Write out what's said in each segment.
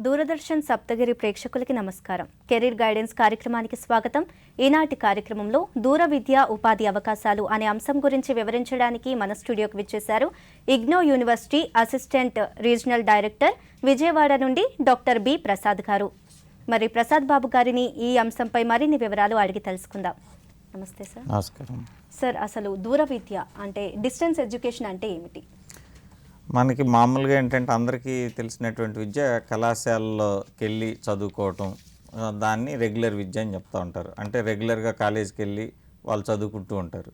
దూరదర్శన్ సప్తగిరి ప్రేక్షకులకి నమస్కారం. Career guidance కార్యక్రమానికి స్వాగతం. ఈనాటి కార్యక్రమంలో దూర విద్య ఉపాధి అవకాశాలు అనే అంశం గురించి వివరించడానికి మన స్టూడియోకి విచ్చేశారు IGNOU university assistant regional director Vijayawada నుండి డాక్టర్ బి ప్రసాద్ గారు. మరి ప్రసాద్ బాబు గారిని ఈ అంశంపై మరిన్ని వివరాలు అడిగి తెలుసుకుందాం. నమస్తే సార్. నమస్కారం సార్, అసలు దూర విద్య అంటే డిస్టెన్స్ ఎడ్యుకేషన్ అంటే ఏమిటి? మనకి మామూలుగా ఏంటంటే అందరికీ తెలిసినటువంటి విద్య కళాశాలలోకి వెళ్ళి చదువుకోవటం, దాన్ని రెగ్యులర్ విద్య అని చెప్తూ ఉంటారు. అంటే రెగ్యులర్గా కాలేజీకి వెళ్ళి వాళ్ళు చదువుకుంటూ ఉంటారు.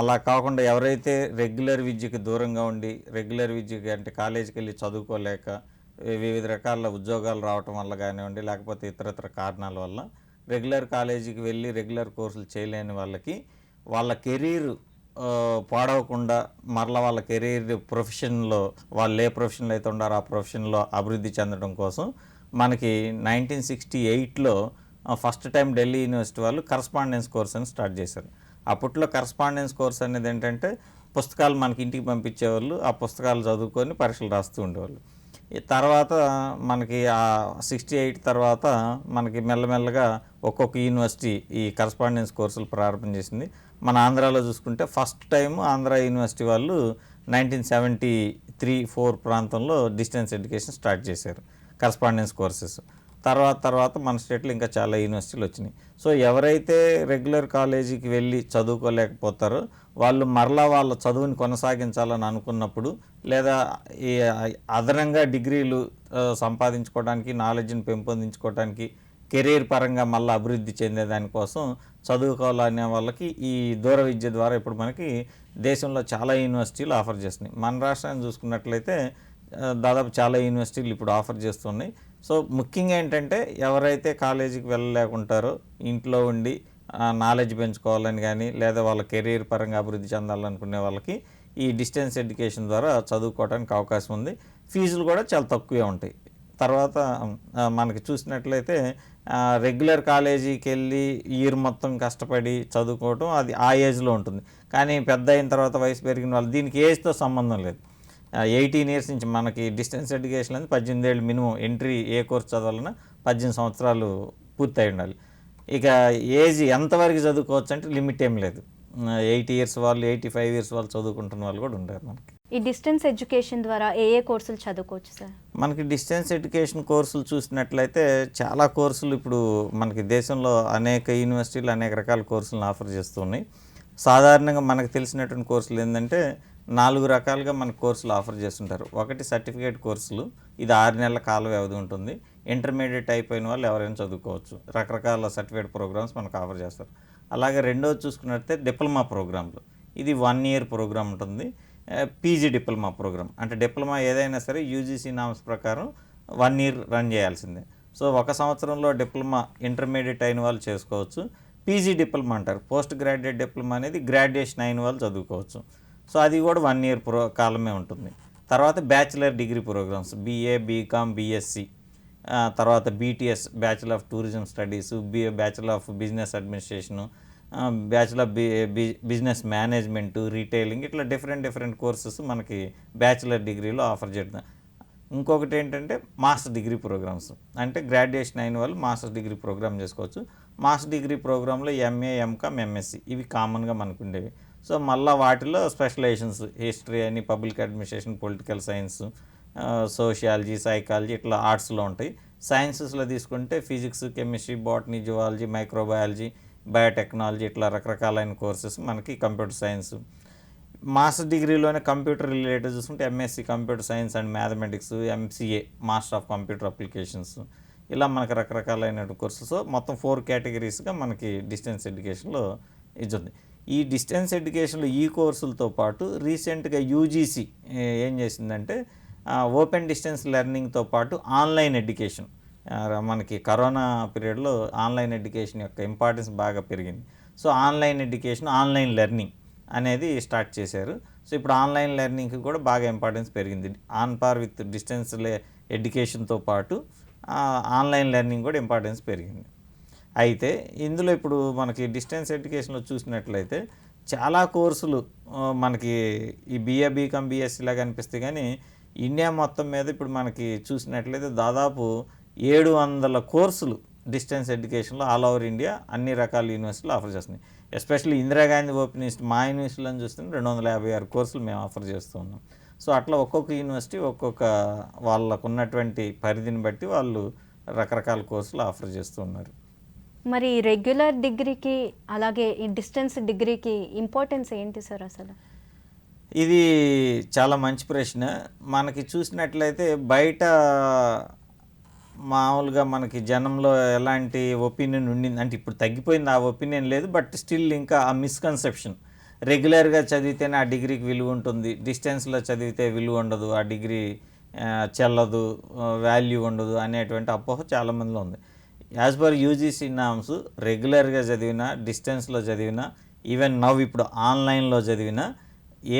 అలా కాకుండా ఎవరైతే రెగ్యులర్ విద్యకి దూరంగా ఉండి రెగ్యులర్ విద్యకి అంటే కాలేజీకి వెళ్ళి చదువుకోలేక వివిధ రకాల ఉద్యోగాలు రావటం వల్ల కానివ్వండి, లేకపోతే ఇతరత్ర కారణాల వల్ల రెగ్యులర్ కాలేజీకి వెళ్ళి రెగ్యులర్ కోర్సులు చేయలేని వాళ్ళకి వాళ్ళ కెరీర్ పాడవకుండా మరలా వాళ్ళ కెరీర్ ప్రొఫెషన్లో వాళ్ళు ఏ ప్రొఫెషన్లో అయితే ఉన్నారో ఆ ప్రొఫెషన్లో అభివృద్ధి చెందడం కోసం మనకి 1968లో ఫస్ట్ టైం ఢిల్లీ యూనివర్సిటీ వాళ్ళు కరస్పాండెన్స్ కోర్స్ అని స్టార్ట్ చేశారు. అప్పట్లో కరస్పాండెన్స్ కోర్స్ అనేది ఏంటంటే పుస్తకాలు మనకి ఇంటికి పంపించేవాళ్ళు, ఆ పుస్తకాలు చదువుకొని పరీక్షలు రాస్తూ ఉండేవాళ్ళు. తర్వాత మనకి ఆ 68 తర్వాత మనకి మెల్లమెల్లగా ఒక్కొక్క యూనివర్సిటీ ఈ కరస్పాండెన్స్ కోర్సులు ప్రారంభం చేసింది. మన ఆంధ్రాలో చూసుకుంటే ఫస్ట్ టైం ఆంధ్ర యూనివర్సిటీ వాళ్ళు 1973-4 ప్రాంతంలో డిస్టెన్స్ ఎడ్యుకేషన్ స్టార్ట్ చేశారు కరస్పాండెన్స్ కోర్సెస్. తర్వాత మన స్టేట్లో ఇంకా చాలా యూనివర్సిటీలు వచ్చినాయి. సో ఎవరైతే రెగ్యులర్ కాలేజీకి వెళ్ళి చదువుకోలేకపోతారో వాళ్ళు మరలా వాళ్ళ చదువుని కొనసాగించాలని అనుకున్నప్పుడు, లేదా ఈ అదనంగా డిగ్రీలు సంపాదించుకోవడానికి, నాలెడ్జ్ని పెంపొందించుకోవడానికి, కెరీర్ పరంగా మళ్ళీ అభివృద్ధి చెందేదానికోసం చదువుకోవాలనే వాళ్ళకి ఈ దూర విద్య ద్వారా ఇప్పుడు మనకి దేశంలో చాలా యూనివర్సిటీలు ఆఫర్ చేస్తున్నాయి. మన రాష్ట్రాన్ని చూసుకున్నట్లయితే దాదాపు చాలా యూనివర్సిటీలు ఇప్పుడు ఆఫర్ చేస్తున్నాయి. సో ముఖ్యంగా ఏంటంటే ఎవరైతే కాలేజీకి వెళ్ళలేకుంటారో ఇంట్లో ఉండి నాలెడ్జ్ పెంచుకోవాలని కానీ, లేదా వాళ్ళ కెరీర్ పరంగా అభివృద్ధి చెందాలనుకునే వాళ్ళకి ఈ డిస్టెన్స్ ఎడ్యుకేషన్ ద్వారా చదువుకోవడానికి అవకాశం ఉంది. ఫీజులు కూడా చాలా తక్కువే ఉంటాయి. తర్వాత మనకి చూసినట్లయితే రెగ్యులర్ కాలేజీకి వెళ్ళి ఇయర్ మొత్తం కష్టపడి చదువుకోవటం అది ఆ ఏజ్లో ఉంటుంది. కానీ పెద్ద అయిన తర్వాత వయసు పెరిగిన వాళ్ళు దీనికి ఏజ్తో సంబంధం లేదు. 18 ఇయర్స్ నుంచి మనకి డిస్టెన్స్ ఎడ్యుకేషన్ అనేది 18 ఏళ్ళు మినిమం ఎంట్రీ ఏ కోర్స్ చదవాలన్నా 18 సంవత్సరాలు పూర్తయి ఉండాలి. ఇక ఏజ్ ఎంతవరకు చదువుకోవచ్చు అంటే లిమిట్ ఏం లేదు. 80 ఇయర్స్ వాళ్ళు, 85 ఇయర్స్ వాళ్ళు చదువుకుంటున్న వాళ్ళు కూడా ఉంటారు. మనకి ఈ డిస్టెన్స్ ఎడ్యుకేషన్ ద్వారా ఏ కోర్సులు చదువుకోవచ్చు సార్? మనకి డిస్టెన్స్ ఎడ్యుకేషన్ కోర్సులు చూసినట్లయితే చాలా కోర్సులు ఇప్పుడు మనకి దేశంలో అనేక యూనివర్సిటీలు అనేక రకాల కోర్సులను ఆఫర్ చేస్తున్నాయి. సాధారణంగా మనకు తెలిసినటువంటి కోర్సులు ఏంటంటే 4 రకాలుగా మనకు కోర్సులు ఆఫర్ చేస్తుంటారు. ఒకటి సర్టిఫికేట్ కోర్సులు, ఇది 6 నెలల కాల వ్యవధి ఉంటుంది. ఇంటర్మీడియట్ అయిపోయిన వాళ్ళు ఎవరైనా చదువుకోవచ్చు. రకరకాల సర్టిఫికేట్ ప్రోగ్రామ్స్ మనకు ఆఫర్ చేస్తారు. అలాగే రెండోది చూసుకున్నట్లయితే డిప్లొమా ప్రోగ్రాంలు, ఇది 1 ఇయర్ ప్రోగ్రామ్ ఉంటుంది. పీజీ డిప్లొమా ప్రోగ్రామ్ అంటే డిప్లొమా ఏదైనా సరే యూజీసీ నామ్స్ ప్రకారం 1 ఇయర్ రన్ చేయాల్సిందే. సో 1 సంవత్సరంలో డిప్లొమా ఇంటర్మీడియట్ అయిన వాళ్ళు చేసుకోవచ్చు. పీజీ డిప్లొమా అంటారు, పోస్ట్ గ్రాడ్యుయేట్ డిప్లొమా అనేది గ్రాడ్యుయేషన్ అయిన వాళ్ళు చదువుకోవచ్చు. సో అది కూడా 1 ఇయర్ కాలమే ఉంటుంది. తర్వాత bachelor degree programmes, BA, BCom, BSc, తర్వాత BTS bachelor of tourism studies, bachelor of business administration, bachelor business management, retailing, ఇట్లా డిఫరెంట్ కోర్సెస్ మనకి బ్యాచిలర్ డిగ్రీలో ఆఫర్ చేద్దాం. ఇంకొకటి ఏంటంటే మాస్టర్ డిగ్రీ ప్రోగ్రామ్స్, అంటే గ్రాడ్యుయేషన్ అయిన వాళ్ళు మాస్టర్ డిగ్రీ ప్రోగ్రామ్ చేసుకోవచ్చు. మాస్టర్ డిగ్రీ ప్రోగ్రాంలో ఎంఏ, ఎంకామ్, ఎంఎస్సి ఇవి కామన్గా మనకు ఉండేవి. సో మళ్ళీ వాటిలో స్పెషలైజేషన్స్ హిస్టరీ అని, public administration, political science, sociology, psychology ఇట్లా ఆర్ట్స్లో ఉంటాయి. సైన్సెస్లో తీసుకుంటే physics, chemistry, botany, zoology, microbiology, biotechnology ఇట్లా రకరకాలైన కోర్సెస్ మనకి కంప్యూటర్ సైన్స్. మాస్టర్ డిగ్రీలోనే కంప్యూటర్ రిలేటెడ్ చూసుకుంటే MSc computer science and mathematics, MCA master of computer applications, ఇలా మనకి రకరకాలైన కోర్సెస్ మొత్తం 4 కేటగిరీస్గా మనకి డిస్టెన్స్ ఎడ్యుకేషన్లో ఇది ఉంది. ఈ డిస్టెన్స్ ఎడ్యుకేషన్లో ఈ కోర్సులతో పాటు రీసెంట్గా యూజీసీ ఏం చేసిందంటే ఓపెన్ డిస్టెన్స్ లెర్నింగ్తో పాటు ఆన్లైన్ ఎడ్యుకేషన్, మనకి కరోనా పీరియడ్లో ఆన్లైన్ ఎడ్యుకేషన్ యొక్క ఇంపార్టెన్స్ బాగా పెరిగింది. So online education, online learning అనేది స్టార్ట్ చేశారు. సో ఇప్పుడు ఆన్లైన్ లెర్నింగ్కి కూడా బాగా ఇంపార్టెన్స్ పెరిగింది. ఆన్ పార్ విత్ డిస్టెన్స్ ఎడ్యుకేషన్తో పాటు ఆన్లైన్ లెర్నింగ్ కూడా ఇంపార్టెన్స్ పెరిగింది. అయితే ఇందులో ఇప్పుడు మనకి డిస్టెన్స్ ఎడ్యుకేషన్లో చూసినట్లయితే చాలా కోర్సులు మనకి ఈ బీఏ, బీకామ్, బీఎస్సీ లాగా అనిపిస్తాయి. కానీ ఇండియా మొత్తం మీద ఇప్పుడు మనకి చూసినట్లయితే దాదాపు 700 కోర్సులు డిస్టెన్స్ ఎడ్యుకేషన్లో ఆల్ ఓవర్ ఇండియా అన్ని రకాల యూనివర్సిటీలు ఆఫర్ చేస్తున్నాయి. ఎస్పెషల్లీ ఇందిరాగాంధీ ఓపెన్ యూనివర్సిటీ మా యూనివర్సిటీలో చూస్తే 256 కోర్సులు మేము ఆఫర్ చేస్తూ ఉన్నాం. సో అట్లా ఒక్కొక్క యూనివర్సిటీ ఒక్కొక్క వాళ్ళకు ఉన్నటువంటి పరిధిని బట్టి వాళ్ళు రకరకాల కోర్సులు ఆఫర్ చేస్తూ ఉన్నారు. మరి రెగ్యులర్ డిగ్రీకి అలాగే ఈ డిస్టెన్స్ డిగ్రీకి ఇంపార్టెన్స్ ఏంటి సార్ అసలు? ఇది చాలా మంచి ప్రశ్న. మనకి చూసినట్లయితే బయట మామూలుగా మనకి జనంలో ఎలాంటి ఒపీనియన్ ఉండింది అంటే ఇప్పుడు తగ్గిపోయింది ఆ ఒపీనియన్ లేదు, బట్ స్టిల్ ఇంకా ఆ మిస్కన్సెప్షన్ రెగ్యులర్గా చదివితేనే ఆ డిగ్రీకి విలువ ఉంటుంది, డిస్టెన్స్లో చదివితే విలువ ఉండదు, ఆ డిగ్రీ చెల్లదు, వాల్యూ ఉండదు అనేటువంటి అపోహ చాలామందిలో ఉంది. యాజ్ పర్ యూజీసీ నామ్స్ రెగ్యులర్గా చదివినా డిస్టెన్స్లో చదివినా ఈవెన్ నవ్ ఇప్పుడు ఆన్లైన్లో చదివినా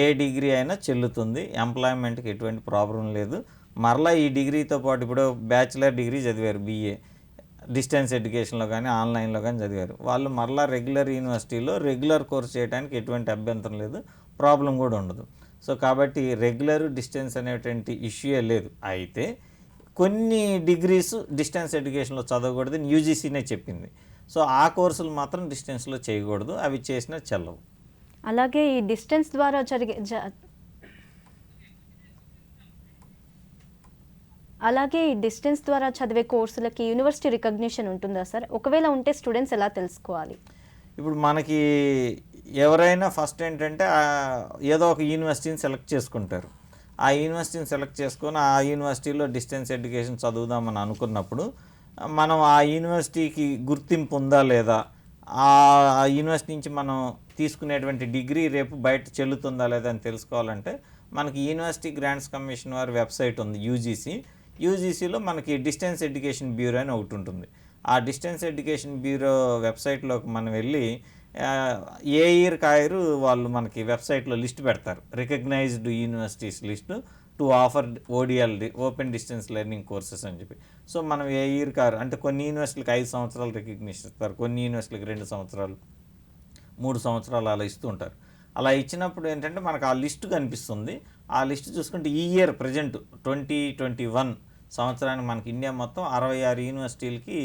ఏ డిగ్రీ అయినా చెల్లుతుంది, ఎంప్లాయ్మెంట్కి ఎటువంటి ప్రాబ్లం లేదు. మరలా ఈ డిగ్రీతో పాటు ఇప్పుడు బ్యాచిలర్ డిగ్రీ చదివారు బీఏ డిస్టెన్స్ ఎడ్యుకేషన్లో కానీ ఆన్లైన్లో కానీ చదివారు, వాళ్ళు మరలా రెగ్యులర్ యూనివర్సిటీలో రెగ్యులర్ కోర్స్ చేయడానికి ఎటువంటి అభ్యంతరం లేదు, ప్రాబ్లం కూడా ఉండదు. సో కాబట్టి రెగ్యులర్ డిస్టెన్స్ అనేటువంటి ఇష్యూయే లేదు. అయితే కొన్ని డిగ్రీస్ డిస్టెన్స్ ఎడ్యుకేషన్లో చదవకూడదని యూజీసీనే చెప్పింది. సో ఆ కోర్సులు మాత్రం డిస్టెన్స్లో చేయకూడదు, అవి చేసినా చెల్లవు. అలాగే ఈ డిస్టెన్స్ ద్వారా చదివే కోర్సులకి యూనివర్సిటీ రికగ్నిషన్ ఉంటుందా సార్? ఒకవేళ ఉంటే స్టూడెంట్స్ ఎలా తెలుసుకోవాలి? ఇప్పుడు మనకి ఎవరైనా ఫస్ట్ ఏంటంటే ఏదో ఒక యూనివర్సిటీని సెలెక్ట్ చేసుకుంటారు. ఆ యూనివర్సిటీని సెలెక్ట్ చేసుకొని ఆ యూనివర్సిటీలో డిస్టెన్స్ ఎడ్యుకేషన్ చదువుదామని అనుకున్నప్పుడు మనం ఆ యూనివర్సిటీకి గుర్తింపు ఉందా లేదా, ఆ యూనివర్సిటీ నుంచి మనం తీసుకునేటువంటి డిగ్రీ రేపు బయట చెల్లుతుందా లేదా అని తెలుసుకోవాలంటే మనకి యూనివర్సిటీ గ్రాంట్స్ కమిషన్ వారి వెబ్సైట్ ఉంది యూజీసీలో మనకి డిస్టెన్స్ ఎడ్యుకేషన్ బ్యూరో అని ఒకటి ఉంటుంది. ఆ డిస్టెన్స్ ఎడ్యుకేషన్ బ్యూరో వెబ్సైట్లోకి మనం వెళ్ళి ఏ ఇయర్ కాయరు వాళ్ళు మనకి వెబ్సైట్లో లిస్ట్ పెడతారు, recognised universities list to offer ODL open distance learning courses అని చెప్పి. సో మనం ఏ ఇయర్ కారు అంటే కొన్ని యూనివర్సిటీలకు 5 సంవత్సరాలు రికగ్నిషన్ ఇస్తారు, కొన్ని యూనివర్సిటీలకు 2 సంవత్సరాలు 3 సంవత్సరాలు అలా ఇస్తూ ఉంటారు. అలా ఇచ్చినప్పుడు ఏంటంటే మనకు ఆ లిస్టు కనిపిస్తుంది. ఆ లిస్టు చూసుకుంటే ఈ ఇయర్ ప్రజెంట్ 2021 సంవత్సరానికి మనకి ఇండియా మొత్తం 66 యూనివర్సిటీలకి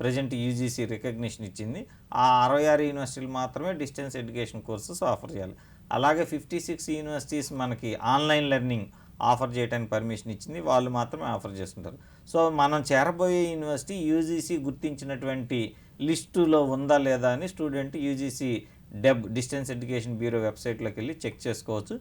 ప్రజెంట్ యూజీసీ రికగ్నిషన్ ఇచ్చింది. ఆ 66 యూనివర్సిటీలు మాత్రమే డిస్టెన్స్ ఎడ్యుకేషన్ కోర్సెస్ ఆఫర్ చేయాలి. అలాగే 56 యూనివర్సిటీస్ మనకి ఆన్లైన్ లెర్నింగ్ ఆఫర్ చేయడానికి పర్మిషన్ ఇచ్చింది, వాళ్ళు మాత్రమే ఆఫర్ చేస్తుంటారు. సో మనం చేరబోయే యూనివర్సిటీ యూజీసీ గుర్తించినటువంటి లిస్టులో ఉందా లేదా అని student UGC distance education bureau వెబ్సైట్లోకి వెళ్ళి చెక్ చేసుకోవచ్చు.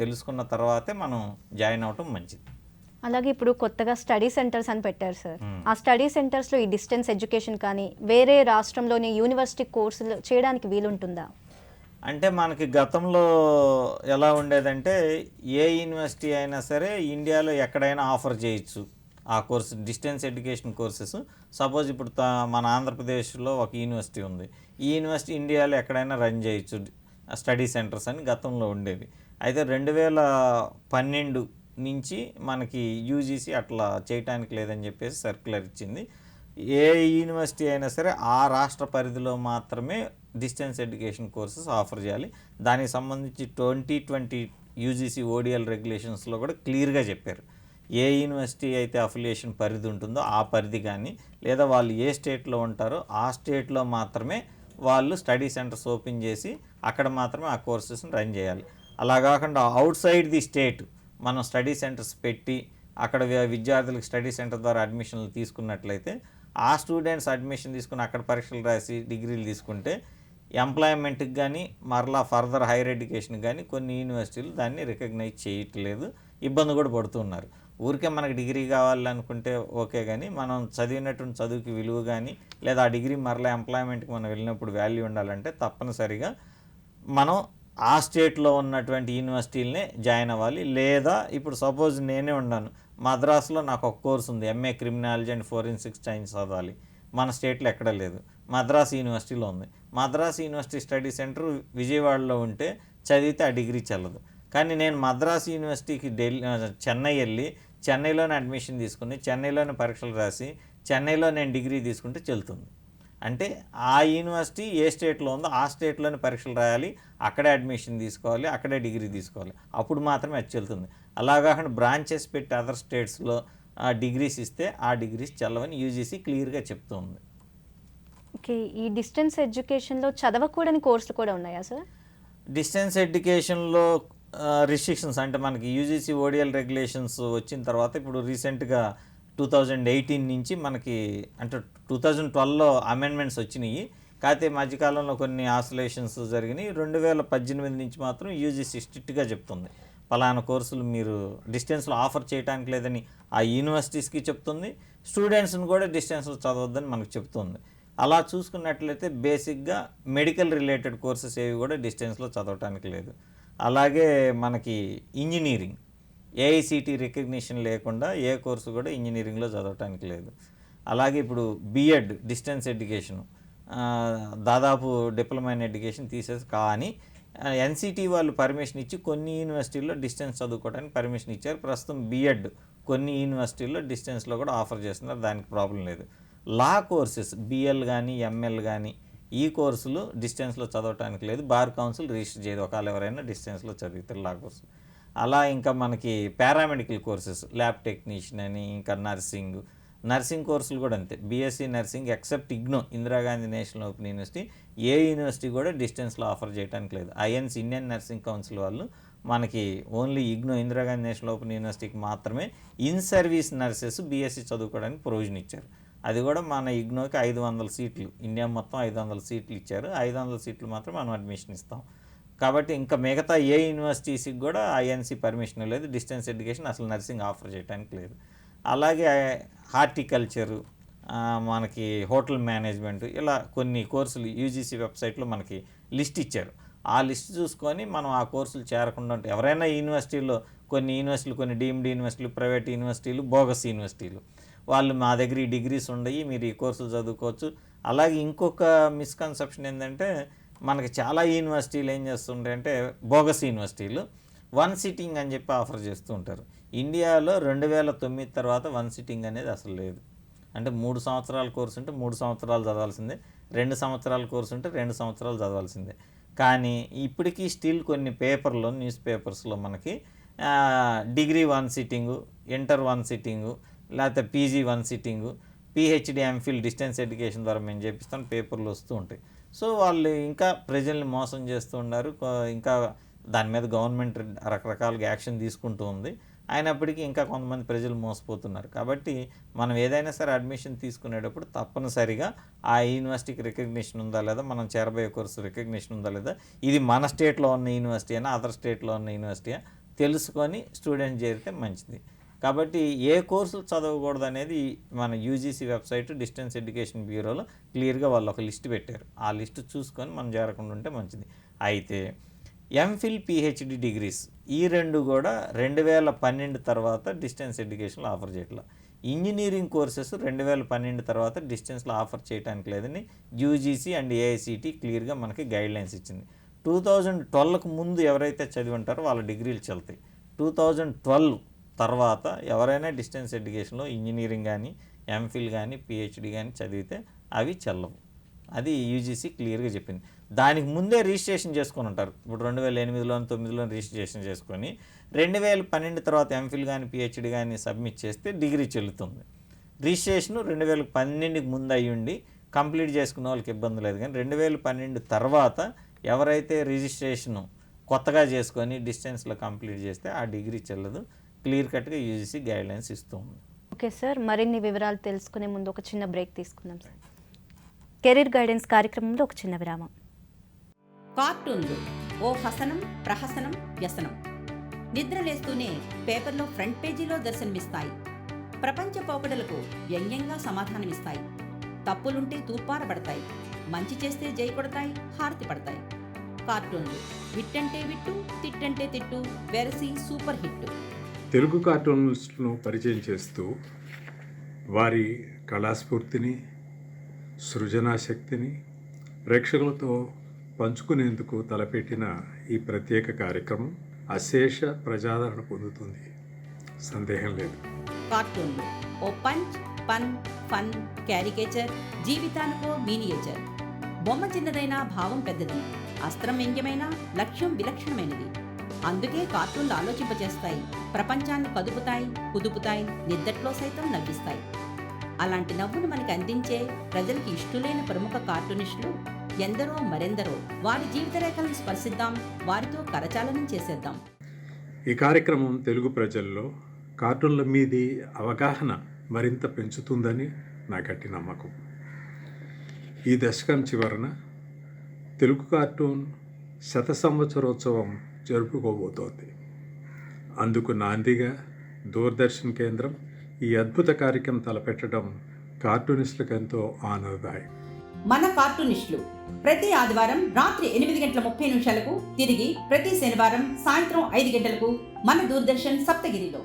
తెలుసుకున్న తర్వాతే మనం జాయిన్ అవ్వటం మంచిది. అలాగే ఇప్పుడు కొత్తగా స్టడీ సెంటర్స్ అని పెట్టారు సార్. ఆ స్టడీ సెంటర్స్లో ఈ డిస్టెన్స్ ఎడ్యుకేషన్ కానీ వేరే రాష్ట్రంలోని యూనివర్సిటీ కోర్సులు చేయడానికి వీలుంటుందా? అంటే మనకి గతంలో ఎలా ఉండేదంటే ఏ యూనివర్సిటీ అయినా సరే ఇండియాలో ఎక్కడైనా ఆఫర్ చేయొచ్చు ఆ course, distance education courses. Suppose ఇప్పుడు మన ఆంధ్రప్రదేశ్లో ఒక యూనివర్సిటీ ఉంది, ఈ యూనివర్సిటీ ఇండియాలో ఎక్కడైనా రన్ చేయొచ్చు స్టడీ సెంటర్స్ అని గతంలో ఉండేది. అయితే 2012 నుంచి మనకి యూజీసీ అట్లా చేయటానికి లేదని చెప్పేసి సర్క్యులర్ ఇచ్చింది. ఏ యూనివర్సిటీ అయినా సరే ఆ రాష్ట్ర పరిధిలో మాత్రమే డిస్టెన్స్ ఎడ్యుకేషన్ కోర్సెస్ ఆఫర్ చేయాలి. దానికి సంబంధించి 2020 యూజీసీ ఓడిఎల్ రెగ్యులేషన్స్లో కూడా క్లియర్గా చెప్పారు. ఏ యూనివర్సిటీ అయితే అఫిలియేషన్ పరిధి ఉంటుందో ఆ పరిధి కానీ, లేదా వాళ్ళు ఏ స్టేట్లో ఉంటారో ఆ స్టేట్లో మాత్రమే వాళ్ళు స్టడీ సెంటర్స్ ఓపెన్ చేసి అక్కడ మాత్రమే ఆ కోర్సెస్ని రన్ చేయాలి. అలా కాకుండా అవుట్ సైడ్ ది స్టేట్ మనం స్టడీ సెంటర్స్ పెట్టి అక్కడ విద్యార్థులకు స్టడీ సెంటర్ ద్వారా అడ్మిషన్లు తీసుకున్నట్లయితే ఆ స్టూడెంట్స్ అడ్మిషన్ తీసుకుని అక్కడ పరీక్షలు రాసి డిగ్రీలు తీసుకుంటే ఎంప్లాయ్మెంట్కి కానీ మరలా ఫర్దర్ హైయర్ ఎడ్యుకేషన్కి కానీ కొన్ని యూనివర్సిటీలు దాన్ని రికగ్నైజ్ చేయట్లేదు, ఇబ్బంది కూడా పడుతున్నారు. ఊరికే మనకు డిగ్రీ కావాలనుకుంటే ఓకే, కానీ మనం చదివినటువంటి చదువుకి విలువ కానీ లేదా ఆ డిగ్రీ మరలా ఎంప్లాయ్మెంట్కి మనం వెళ్ళినప్పుడు వాల్యూ ఉండాలంటే తప్పనిసరిగా మనం ఆ స్టేట్లో ఉన్నటువంటి యూనివర్సిటీలనే జాయిన్ అవ్వాలి. లేదా ఇప్పుడు సపోజ్ నేనే ఉన్నాను, మద్రాసులో నాకు ఒక కోర్సు ఉంది, MA criminology and forensic science చదవాలి, మన స్టేట్లో ఎక్కడ లేదు, మద్రాసు యూనివర్సిటీలో ఉంది. మద్రాసు యూనివర్సిటీ స్టడీ సెంటర్ విజయవాడలో ఉంటే చదివితే ఆ డిగ్రీ చెల్లదు. కానీ నేను మద్రాసు యూనివర్సిటీకి చెన్నై వెళ్ళి చెన్నైలోనే అడ్మిషన్ తీసుకుని చెన్నైలోనే పరీక్షలు రాసి చెన్నైలో నేను డిగ్రీ తీసుకుంటే చెల్లుతుంది. అంటే ఆ యూనివర్సిటీ ఏ స్టేట్లో ఉందో ఆ స్టేట్లోనే పరీక్షలు రాయాలి, అక్కడే అడ్మిషన్ తీసుకోవాలి, అక్కడే డిగ్రీ తీసుకోవాలి, అప్పుడు మాత్రమే అది చెల్లుతుంది. అలా కాకుండా బ్రాంచెస్ పెట్టి అదర్ స్టేట్స్లో డిగ్రీస్ ఇస్తే ఆ డిగ్రీస్ చెల్లవని యూజీసీ క్లియర్గా చెప్తుంది. ఓకే, ఈ డిస్టెన్స్ ఎడ్యుకేషన్లో చదవకూడని కోర్సులు కూడా ఉన్నాయా సార్? డిస్టెన్స్ ఎడ్యుకేషన్లో రిస్ట్రిక్షన్స్ అంటే మనకి యూజీసీ ఓడిఎల్ రెగ్యులేషన్స్ వచ్చిన తర్వాత ఇప్పుడు రీసెంట్గా 2018 నుంచి మనకి అంటే 2012లో అమెండ్మెంట్స్ వచ్చినాయి. కాకపోతే మధ్యకాలంలో కొన్ని ఆసిలేషన్స్ జరిగినాయి. 2018 నుంచి మాత్రం యూజీసీ స్ట్రిక్ట్గా చెప్తుంది, పలానా కోర్సులు మీరు డిస్టెన్స్లో ఆఫర్ చేయడానికి లేదని ఆ యూనివర్సిటీస్కి చెప్తుంది, స్టూడెంట్స్ని కూడా డిస్టెన్స్లో చదవద్దని మనకు చెప్తుంది. అలా చూసుకున్నట్లయితే బేసిక్గా మెడికల్ రిలేటెడ్ కోర్సెస్ ఏవి కూడా డిస్టెన్స్లో చదవటానికి లేదు. అలాగే మనకి ఇంజనీరింగ్ ఏఐసిటి రికగ్నిషన్ లేకుండా ఏ కోర్సు కూడా ఇంజనీరింగ్లో చదవటానికి లేదు. అలాగే ఇప్పుడు బిఎడ్ డిస్టెన్స్ ఎడ్యుకేషన్ దాదాపు డిప్లొమా ఇన్ ఎడ్యుకేషన్ తీసేసి, కానీ ఎన్సిటి వాళ్ళు పర్మిషన్ ఇచ్చి కొన్ని యూనివర్సిటీల్లో డిస్టెన్స్ చదువుకోవడానికి పర్మిషన్ ఇచ్చారు. ప్రస్తుతం బిఎడ్ కొన్ని యూనివర్సిటీల్లో డిస్టెన్స్లో కూడా ఆఫర్ చేస్తున్నారు, దానికి ప్రాబ్లం లేదు. లా కోర్సెస్ బిఎల్ కానీ ఎంఎల్ కానీ ఈ కోర్సులు డిస్టెన్స్లో చదవటానికి లేదు, బార్ కౌన్సిల్ రిజిస్టర్ చేయదు ఒకవేళ ఎవరైనా డిస్టెన్స్లో చదివితే లా కోర్సులు. అలా ఇంకా మనకి పారామెడికల్ కోర్సెస్ ల్యాబ్ టెక్నీషియన్ అని, ఇంకా నర్సింగ్ కోర్సులు కూడా అంతే. BSc nursing except IGNOU Indira Gandhi national open university ఏ యూనివర్సిటీ కూడా డిస్టెన్స్లో ఆఫర్ చేయడానికి లేదు. ఐఎన్స్ ఇండియన్ నర్సింగ్ కౌన్సిల్ వాళ్ళు మనకి only IGNOU Indira Gandhi national open యూనివర్సిటీకి మాత్రమే ఇన్ సర్వీస్ నర్సెస్ బీఎస్సీ చదువుకోవడానికి ప్రొవిజన్ ఇచ్చారు. అది కూడా మన ఇగ్నోకి 500 సీట్లు, ఇండియా మొత్తం 500 సీట్లు ఇచ్చారు. 500 సీట్లు మాత్రం మనం అడ్మిషన్ ఇస్తాం. కాబట్టి ఇంకా మిగతా ఏ యూనివర్సిటీస్కి కూడా ఐఎన్సీ పర్మిషన్ లేదు, డిస్టెన్స్ ఎడ్యుకేషన్ అసలు నర్సింగ్ ఆఫర్ చేయడానికి లేదు. అలాగే హార్టికల్చరు, మనకి హోటల్ మేనేజ్మెంట్, ఇలా కొన్ని కోర్సులు యూజీసీ వెబ్సైట్లో మనకి లిస్ట్ ఇచ్చారు. ఆ లిస్ట్ చూసుకొని మనం ఆ కోర్సులు చేరకుండా ఉంటే ఎవరైనా యూనివర్సిటీలో కొన్ని డీమ్డ్ యూనివర్సిటీలు, ప్రైవేట్ యూనివర్సిటీలు, బోగస్ యూనివర్సిటీలు వాళ్ళు మా దగ్గర ఈ డిగ్రీస్ ఉండయి, మీరు ఈ కోర్సులు చదువుకోవచ్చు. అలాగే ఇంకొక మిస్కన్సెప్షన్ ఏంటంటే మనకి చాలా యూనివర్సిటీలు ఏం చేస్తుంటాయంటే బోగస్ యూనివర్సిటీలు వన్ సిట్టింగ్ అని చెప్పి ఆఫర్ చేస్తూ ఉంటారు. ఇండియాలో 2009 తర్వాత వన్ సిట్టింగ్ అనేది అసలు లేదు. అంటే 3 సంవత్సరాల కోర్సు ఉంటే 3 సంవత్సరాలు చదవాల్సిందే, 2 సంవత్సరాల కోర్సు ఉంటే 2 సంవత్సరాలు చదవాల్సిందే. కానీ ఇప్పటికీ స్టిల్ కొన్ని పేపర్లో, న్యూస్ పేపర్స్లో మనకి డిగ్రీ 1 సిట్టింగు, ఇంటర్ 1 సిట్టింగు, లేకపోతే PG 1 sitting, PhD MPhil distance education ద్వారా మేము చేపిస్తాం పేపర్లు వస్తూ ఉంటాయి. సో వాళ్ళు ఇంకా ప్రజల్ని మోసం చేస్తూ ఉన్నారు. ఇంకా దాని మీద గవర్నమెంట్ రకరకాలుగా యాక్షన్ తీసుకుంటూ ఉంది. అయినప్పటికీ ఇంకా కొంతమంది ప్రజలు మోసపోతున్నారు. కాబట్టి మనం ఏదైనా సరే అడ్మిషన్ తీసుకునేటప్పుడు తప్పనిసరిగా ఆ యూనివర్సిటీకి రికగ్నిషన్ ఉందా లేదా, మనం చేరబోయే కోర్సు రికగ్నిషన్ ఉందా లేదా, ఇది మన స్టేట్లో ఉన్న యూనివర్సిటీ అయినా అదర్ స్టేట్లో ఉన్న యూనివర్సిటీ తెలుసుకొని స్టూడెంట్ చేరితే మంచిది. కాబట్టి ఏ కోర్సులు చదవకూడదు అనేది మన యూజీసీ వెబ్సైట్ డిస్టెన్స్ ఎడ్యుకేషన్ బ్యూరోలో క్లియర్గా వాళ్ళు ఒక లిస్ట్ పెట్టారు. ఆ లిస్ట్ చూసుకొని మనం చేరకుండా ఉంటే మంచిది. అయితే ఎంఫిల్ పిహెచ్డి డిగ్రీస్ ఈ రెండు కూడా 2012 తర్వాత డిస్టెన్స్ ఎడ్యుకేషన్లో ఆఫర్ చేయట్లా. ఇంజనీరింగ్ కోర్సెస్ 2012 తర్వాత డిస్టెన్స్లో ఆఫర్ చేయడానికి లేదని యూజీసీ అండ్ ఏఐసిటి క్లియర్గా మనకి గైడ్లైన్స్ ఇచ్చింది. 2012కు ముందు ఎవరైతే చదివి ఉంటారో వాళ్ళ డిగ్రీలు చెల్తాయి. 2012 తర్వాత ఎవరైనా డిస్టెన్స్ ఎడ్యుకేషన్లో ఇంజనీరింగ్ కానీ ఎంఫిల్ కానీ పిహెచ్డి కానీ చదివితే అవి చెల్లవు. అది యూజీసీ క్లియర్గా చెప్పింది. దానికి ముందే రిజిస్ట్రేషన్ చేసుకొని ఉంటారు. ఇప్పుడు 2008లో 9లో రిజిస్ట్రేషన్ చేసుకొని 2012 తర్వాత ఎంఫిల్ కానీ పిహెచ్డి కానీ సబ్మిట్ చేస్తే డిగ్రీ చెల్లుతుంది. రిజిస్ట్రేషను 2012కి ముందు అయ్యుండి కంప్లీట్ చేసుకున్న వాళ్ళకి ఇబ్బంది లేదు. కానీ 2012 తర్వాత ఎవరైతే రిజిస్ట్రేషను కొత్తగా చేసుకొని డిస్టెన్స్లో కంప్లీట్ చేస్తే ఆ డిగ్రీ చెల్లదు. క్లియర్ కట్గా యూజీసీ గైడ్లైన్స్ ఇస్తూ ఉంది. ఓకే సార్, మరిన్ని వివరాలు తెలుసుకునే ముందు ఒక చిన్న బ్రేక్ తీసుకుందాం సార్. కెరీర్ గైడెన్స్ కార్యక్రమంలో ఒక చిన్న విరామం. కార్టూన్లు ఓ హసనం, ప్రహసనం, వ్యసనం. నిద్రలేస్తూనే పేపర్లో ఫ్రంట్ పేజీలో దర్శనమిస్తాయి. ప్రపంచ పోకడలకు వ్యంగ్యంగా సమాధానమిస్తాయి. తప్పులుంటే తూర్పారబడతాయి, మంచి చేస్తే జై కొడతాయి, హారతి పడతాయి. కార్టూన్లు విట్టంటే విట్టు, తిట్టంటే తిట్టు, వెరసి సూపర్ హిట్. తెలుగు కార్టూనిస్టులను పరిచయం చేస్తూ వారి కళాస్ఫూర్తిని, సృజనాశక్తిని ప్రేక్షకులతో పంచుకునేందుకు తలపెట్టిన ఈ ప్రత్యేక కార్యక్రమం అశేష ప్రజాదరణ పొందుతుంది, సందేహం లేదు. కార్టూన్లు ఓ పంచ్, పన్, ఫన్, క్యారికేచర్, జీవితానికో మీనియేచర్. బొమ్మ చిన్నదైనా భావం పెద్దది, అస్త్రం వ్యంగ్యమైన, లక్ష్యం విలక్షణమైనది. అందుకే కార్టూన్లు ఆలోచింపజేస్తాయి, ప్రపంచాన్ని కదుపుతాయి, కుదుపుతాయి, నిద్దట్లో సైతం నవ్విస్తాయి. అలాంటి నవ్వును మనకి అందించే ప్రజలకి ఇష్టలైన ప్రముఖ కార్టూనిస్టులు ఎందరో మరెందరో. వారి జీవిత రేఖలను స్పర్శిద్దాం, వారితో కరచాలనం చేసేద్దాం. ఈ కార్యక్రమం తెలుగు ప్రజల్లో కార్టూన్ల మీది అవగాహన మరింత పెంచుతుందని నా గట్టి నమ్మకం. ఈ దశకం చివరన తెలుగు కార్టూన్ 100 సంవత్సరోత్సవం జరుపుకోబోతోంది. అందుకు నాందిగా దూరదర్శన్ కేంద్రం ఈ అద్భుత కార్యక్రమం తలపెట్టడం కార్టూనిస్టులకు ఎంతో ఆనందదాయకం. మన కార్టూనిస్టులు ప్రతి ఆదివారం రాత్రి 8:30 తిరిగి ప్రతి శనివారం సాయంత్రం 5 గంటలకు మన దూరదర్శన్ సప్తగిరిలో.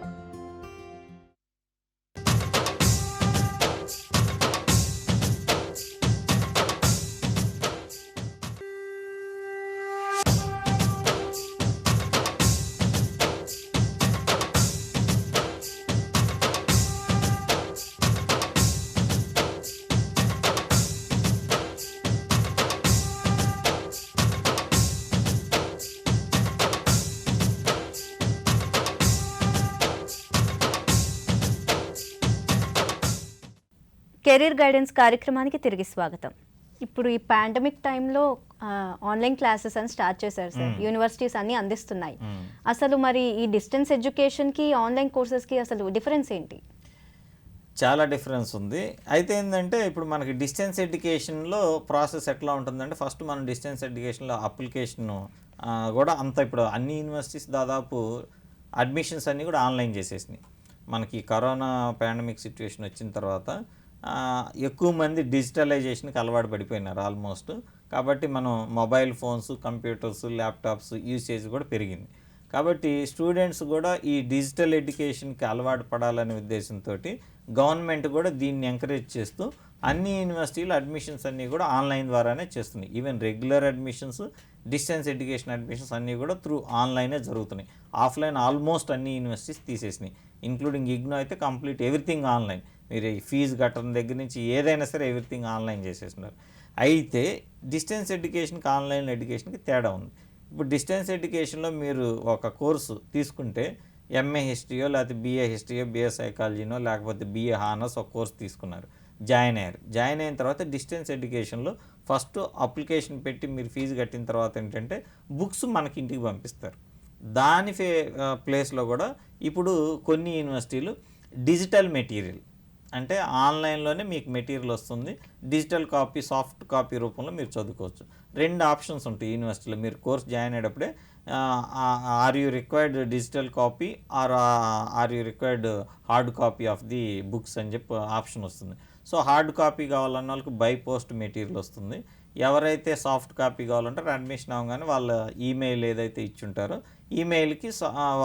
కెరీర్ గైడెన్స్ కార్యక్రమానికి తిరిగి స్వాగతం. ఇప్పుడు ఈ పాండమిక్ టైంలో ఆన్లైన్ క్లాసెస్ అని స్టార్ట్ చేశారు సార్. యూనివర్సిటీస్ అన్నీ అందిస్తున్నాయి. అసలు మరి ఈ డిస్టెన్స్ ఎడ్యుకేషన్కి ఆన్లైన్ కోర్సెస్కి అసలు డిఫరెన్స్ ఏంటి? చాలా డిఫరెన్స్ ఉంది. అయితే ఏంటంటే ఇప్పుడు మనకి డిస్టెన్స్ ఎడ్యుకేషన్లో ప్రాసెస్ ఎట్లా ఉంటుందంటే ఫస్ట్ మనం డిస్టెన్స్ ఎడ్యుకేషన్లో అప్లికేషన్ కూడా అంత ఇప్పుడు అన్ని యూనివర్సిటీస్ దాదాపు అడ్మిషన్స్ అన్నీ కూడా ఆన్లైన్ చేసేసినాయి. మనకి కరోనా పాండమిక్ సిచ్యువేషన్ వచ్చిన తర్వాత ఎక్కువ మంది డిజిటలైజేషన్కి అలవాటు పడిపోయినారు ఆల్మోస్ట్. కాబట్టి మనం mobile phones, computers, laptops usage కూడా పెరిగింది. కాబట్టి స్టూడెంట్స్ కూడా ఈ డిజిటల్ ఎడ్యుకేషన్కి అలవాటు పడాలనే ఉద్దేశంతో గవర్నమెంట్ కూడా దీన్ని ఎంకరేజ్ చేస్తూ అన్ని యూనివర్సిటీలు అడ్మిషన్స్ అన్నీ కూడా ఆన్లైన్ ద్వారానే చేస్తున్నాయి. Even regular admissions, distance education admissions అన్నీ కూడా త్రూ ఆన్లైనే జరుగుతున్నాయి. ఆఫ్లైన్ ఆల్మోస్ట్ అన్ని యూనివర్సిటీస్ తీసేసినాయి, ఇంక్లూడింగ్ ఇగ్నో అయితే కంప్లీట్ ఎవ్రీథింగ్ ఆన్లైన్. మీరు ఫీజు కట్టడం దగ్గర నుంచి ఏదైనా సరే ఎవ్రీథింగ్ ఆన్లైన్ చేసేస్తున్నారు. అయితే డిస్టెన్స్ ఎడ్యుకేషన్కి ఆన్లైన్ ఎడ్యుకేషన్కి తేడా ఉంది. ఇప్పుడు డిస్టెన్స్ ఎడ్యుకేషన్లో మీరు ఒక కోర్సు తీసుకుంటే ఎంఏ హిస్టరీయో లేకపోతే బీఏ హిస్టరీయో, బీఏ సైకాలజీనో లేకపోతే బీఏ హానర్స్ ఒక కోర్స్ తీసుకున్నారు, జాయిన్ అయ్యారు. జాయిన్ అయిన తర్వాత డిస్టెన్స్ ఎడ్యుకేషన్లో ఫస్ట్ అప్లికేషన్ పెట్టి మీరు ఫీజు కట్టిన తర్వాత ఏంటంటే బుక్స్ మనకి ఇంటికి పంపిస్తారు. దాని ప్లేస్లో కూడా ఇప్పుడు కొన్ని యూనివర్సిటీలు డిజిటల్ మెటీరియల్ అంటే ఆన్లైన్లోనే మీకు మెటీరియల్ వస్తుంది, డిజిటల్ కాపీ సాఫ్ట్ కాపీ రూపంలో మీరు చదువుకోవచ్చు. 2 ఆప్షన్స్ ఉంటాయి యూనివర్సిటీలో. మీరు కోర్స్ జాయిన్ అయ్యేటప్పుడే or you required digital copy or you required hard copy of the books అని చెప్పి ఆప్షన్ వస్తుంది. సో హార్డ్ కాపీ కావాలన్న వాళ్ళకి బై పోస్ట్ మెటీరియల్ వస్తుంది. ఎవరైతే సాఫ్ట్ కాపీ కావాలంటారో అడ్మిషన్ అవ్వగానే వాళ్ళ ఈమెయిల్ ఏదైతే ఇచ్చుంటారో ఈమెయిల్కి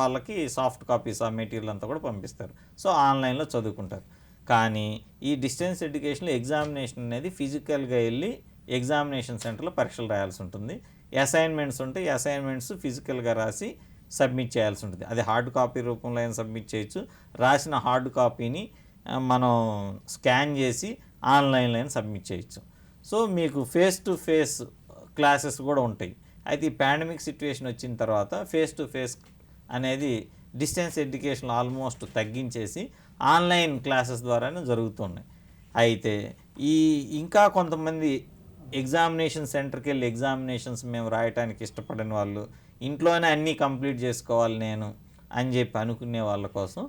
వాళ్ళకి సాఫ్ట్ కాపీస్ ఆ మెటీరియల్ అంతా కూడా పంపిస్తారు. సో ఆన్లైన్లో చదువుకుంటారు. కానీ ఈ డిస్టెన్స్ ఎడ్యుకేషన్లో ఎగ్జామినేషన్ అనేది ఫిజికల్గా వెళ్ళి ఎగ్జామినేషన్ సెంటర్లో పరీక్షలు రాయాల్సి ఉంటుంది. అసైన్మెంట్స్ ఉంటాయి, అసైన్మెంట్స్ ఫిజికల్గా రాసి సబ్మిట్ చేయాల్సి ఉంటుంది. అది హార్డ్ కాపీ రూపంలో అయినా సబ్మిట్ చేయొచ్చు, రాసిన హార్డ్ కాపీని మనం స్కాన్ చేసి ఆన్లైన్లో అయినా సబ్మిట్ చేయొచ్చు. సో మీకు ఫేస్ టు ఫేస్ క్లాసెస్ కూడా ఉంటాయి. అయితే ఈ పాండమిక్ సిచ్యువేషన్ వచ్చిన తర్వాత ఫేస్ టు ఫేస్ అనేది డిస్టెన్స్ ఎడ్యుకేషన్ ఆల్మోస్ట్ తగ్గించేసి ఆన్లైన్ క్లాసెస్ ద్వారానే జరుగుతున్నాయి. అయితే ఇంకా కొంతమంది ఎగ్జామినేషన్ సెంటర్కి వెళ్ళి ఎగ్జామినేషన్స్ మేము రాయటానికి ఇష్టపడని వాళ్ళు, ఇంట్లోనే అన్నీ కంప్లీట్ చేసుకోవాలి నేను అని చెప్పి అనుకునే వాళ్ళ కోసం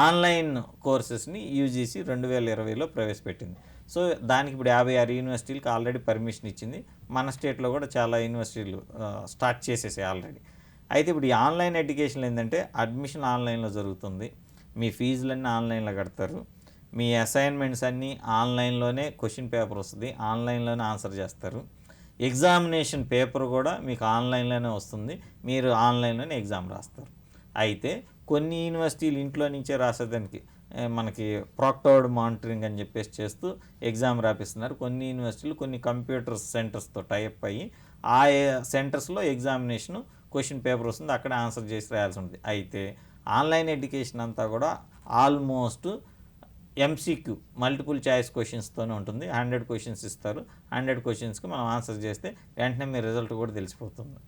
ఆన్లైన్ కోర్సెస్ని యూజీసీ 2020లో ప్రవేశపెట్టింది. సో దానికి ఇప్పుడు 56 యూనివర్సిటీలకు ఆల్రెడీ పర్మిషన్ ఇచ్చింది. మన స్టేట్లో కూడా చాలా యూనివర్సిటీలు స్టార్ట్ చేసేసాయి ఆల్రెడీ. అయితే ఇప్పుడు ఈ ఆన్లైన్ ఎడ్యుకేషన్ ఏంటంటే అడ్మిషన్ ఆన్లైన్లో జరుగుతుంది, మీ ఫీజులన్నీ ఆన్లైన్లో కడతారు, మీ అసైన్మెంట్స్ అన్నీ ఆన్లైన్లోనే క్వశ్చన్ పేపర్ వస్తుంది, ఆన్లైన్లోనే ఆన్సర్ చేస్తారు, ఎగ్జామినేషన్ పేపర్ కూడా మీకు ఆన్లైన్లోనే వస్తుంది, మీరు ఆన్లైన్లోనే ఎగ్జామ్ రాస్తారు. అయితే కొన్ని యూనివర్సిటీలు ఇంట్లో నుంచే రాసేదానికి మనకి ప్రాక్టర్డ్ మానిటరింగ్ అని చెప్పేసి చేస్తూ ఎగ్జామ్ రాపిస్తున్నారు. కొన్ని యూనివర్సిటీలు కొన్ని కంప్యూటర్ సెంటర్స్తో టైప్ అయ్యి ఆ సెంటర్స్లో ఎగ్జామినేషన్ క్వశ్చన్ పేపర్ వస్తుంది, అక్కడ ఆన్సర్ చేసి రాయాల్సి ఉంటుంది. అయితే ఆన్లైన్ ఎడ్యుకేషన్ అంతా కూడా ఆల్మోస్ట్ ఎంసీక్యూ మల్టిపుల్ చాయిస్ క్వశ్చన్స్తోనే ఉంటుంది. 100 క్వశ్చన్స్ ఇస్తారు, 100 క్వశ్చన్స్కి మనం ఆన్సర్ చేస్తే వెంటనే మీ రిజల్ట్ కూడా తెలిసిపోతుంది.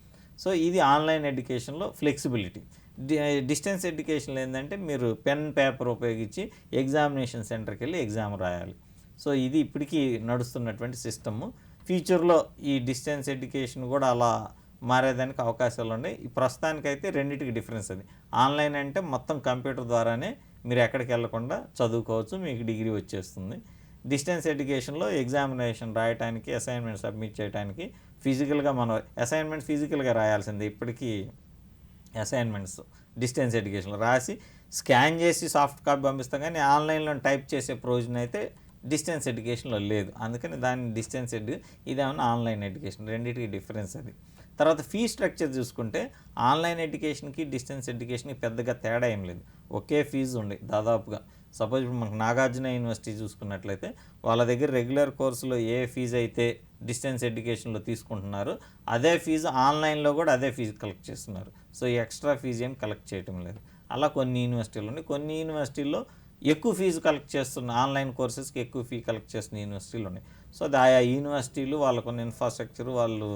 సో ఇది ఆన్లైన్ ఎడ్యుకేషన్లో ఫ్లెక్సిబిలిటీ. డిస్టెన్స్ ఎడ్యుకేషన్లో ఏంటంటే మీరు పెన్ పేపర్ ఉపయోగించి ఎగ్జామినేషన్ సెంటర్కి వెళ్ళి ఎగ్జామ్ రాయాలి. సో ఇది ఇప్పటికీ నడుస్తున్నటువంటి సిస్టము. ఫ్యూచర్లో ఈ డిస్టెన్స్ ఎడ్యుకేషన్ కూడా అలా మారేదానికి అవకాశాలు ఉన్నాయి. ప్రస్తుతానికైతే రెండింటికి డిఫరెన్స్ అది. ఆన్లైన్ అంటే మొత్తం కంప్యూటర్ ద్వారానే మీరు ఎక్కడికి వెళ్ళకుండా చదువుకోవచ్చు, మీకు డిగ్రీ వచ్చేస్తుంది. డిస్టెన్స్ ఎడ్యుకేషన్లో ఎగ్జామినేషన్ రాయడానికి, అసైన్మెంట్ సబ్మిట్ చేయడానికి ఫిజికల్గా మనం అసైన్మెంట్ ఫిజికల్గా రాయాల్సిందే. ఇప్పటికీ అసైన్మెంట్స్ డిస్టెన్స్ ఎడ్యుకేషన్లో రాసి స్కాన్ చేసి సాఫ్ట్ కాపీ పంపిస్తాం, కానీ ఆన్లైన్లో టైప్ చేసే ప్రొవిజన్ అయితే డిస్టెన్స్ ఎడ్యుకేషన్లో లేదు. అందుకని దాన్ని డిస్టెన్స్ ఇదేమన్నా ఆన్లైన్ ఎడ్యుకేషన్, రెండింటికి డిఫరెన్స్ అది. తర్వాత ఫీ స్ట్రక్చర్ చూసుకుంటే ఆన్లైన్ ఎడ్యుకేషన్కి డిస్టెన్స్ ఎడ్యుకేషన్కి పెద్దగా తేడా ఏం లేదు, ఒకే ఫీజు ఉంది దాదాపుగా. సపోజ్ ఇప్పుడు మనకు నాగార్జున యూనివర్సిటీ చూసుకున్నట్లయితే వాళ్ళ దగ్గర రెగ్యులర్ కోర్సులో ఏ ఫీజు అయితే డిస్టెన్స్ ఎడ్యుకేషన్లో తీసుకుంటున్నారో అదే ఫీజు ఆన్లైన్లో కూడా అదే ఫీజు కలెక్ట్ చేస్తున్నారు. సో ఎక్స్ట్రా ఫీజు ఏం కలెక్ట్ చేయటం లేదు. అలా కొన్ని యూనివర్సిటీలు ఉన్నాయి. కొన్ని యూనివర్సిటీల్లో ఎక్కువ ఫీజు కలెక్ట్ చేస్తున్న ఆన్లైన్ కోర్సెస్కి ఎక్కువ ఫీ కలెక్ట్ చేస్తున్న యూనివర్సిటీలు ఉన్నాయి. సో ఆయా యూనివర్సిటీలు వాళ్ళకున్న ఇన్ఫ్రాస్ట్రక్చర్, వాళ్ళు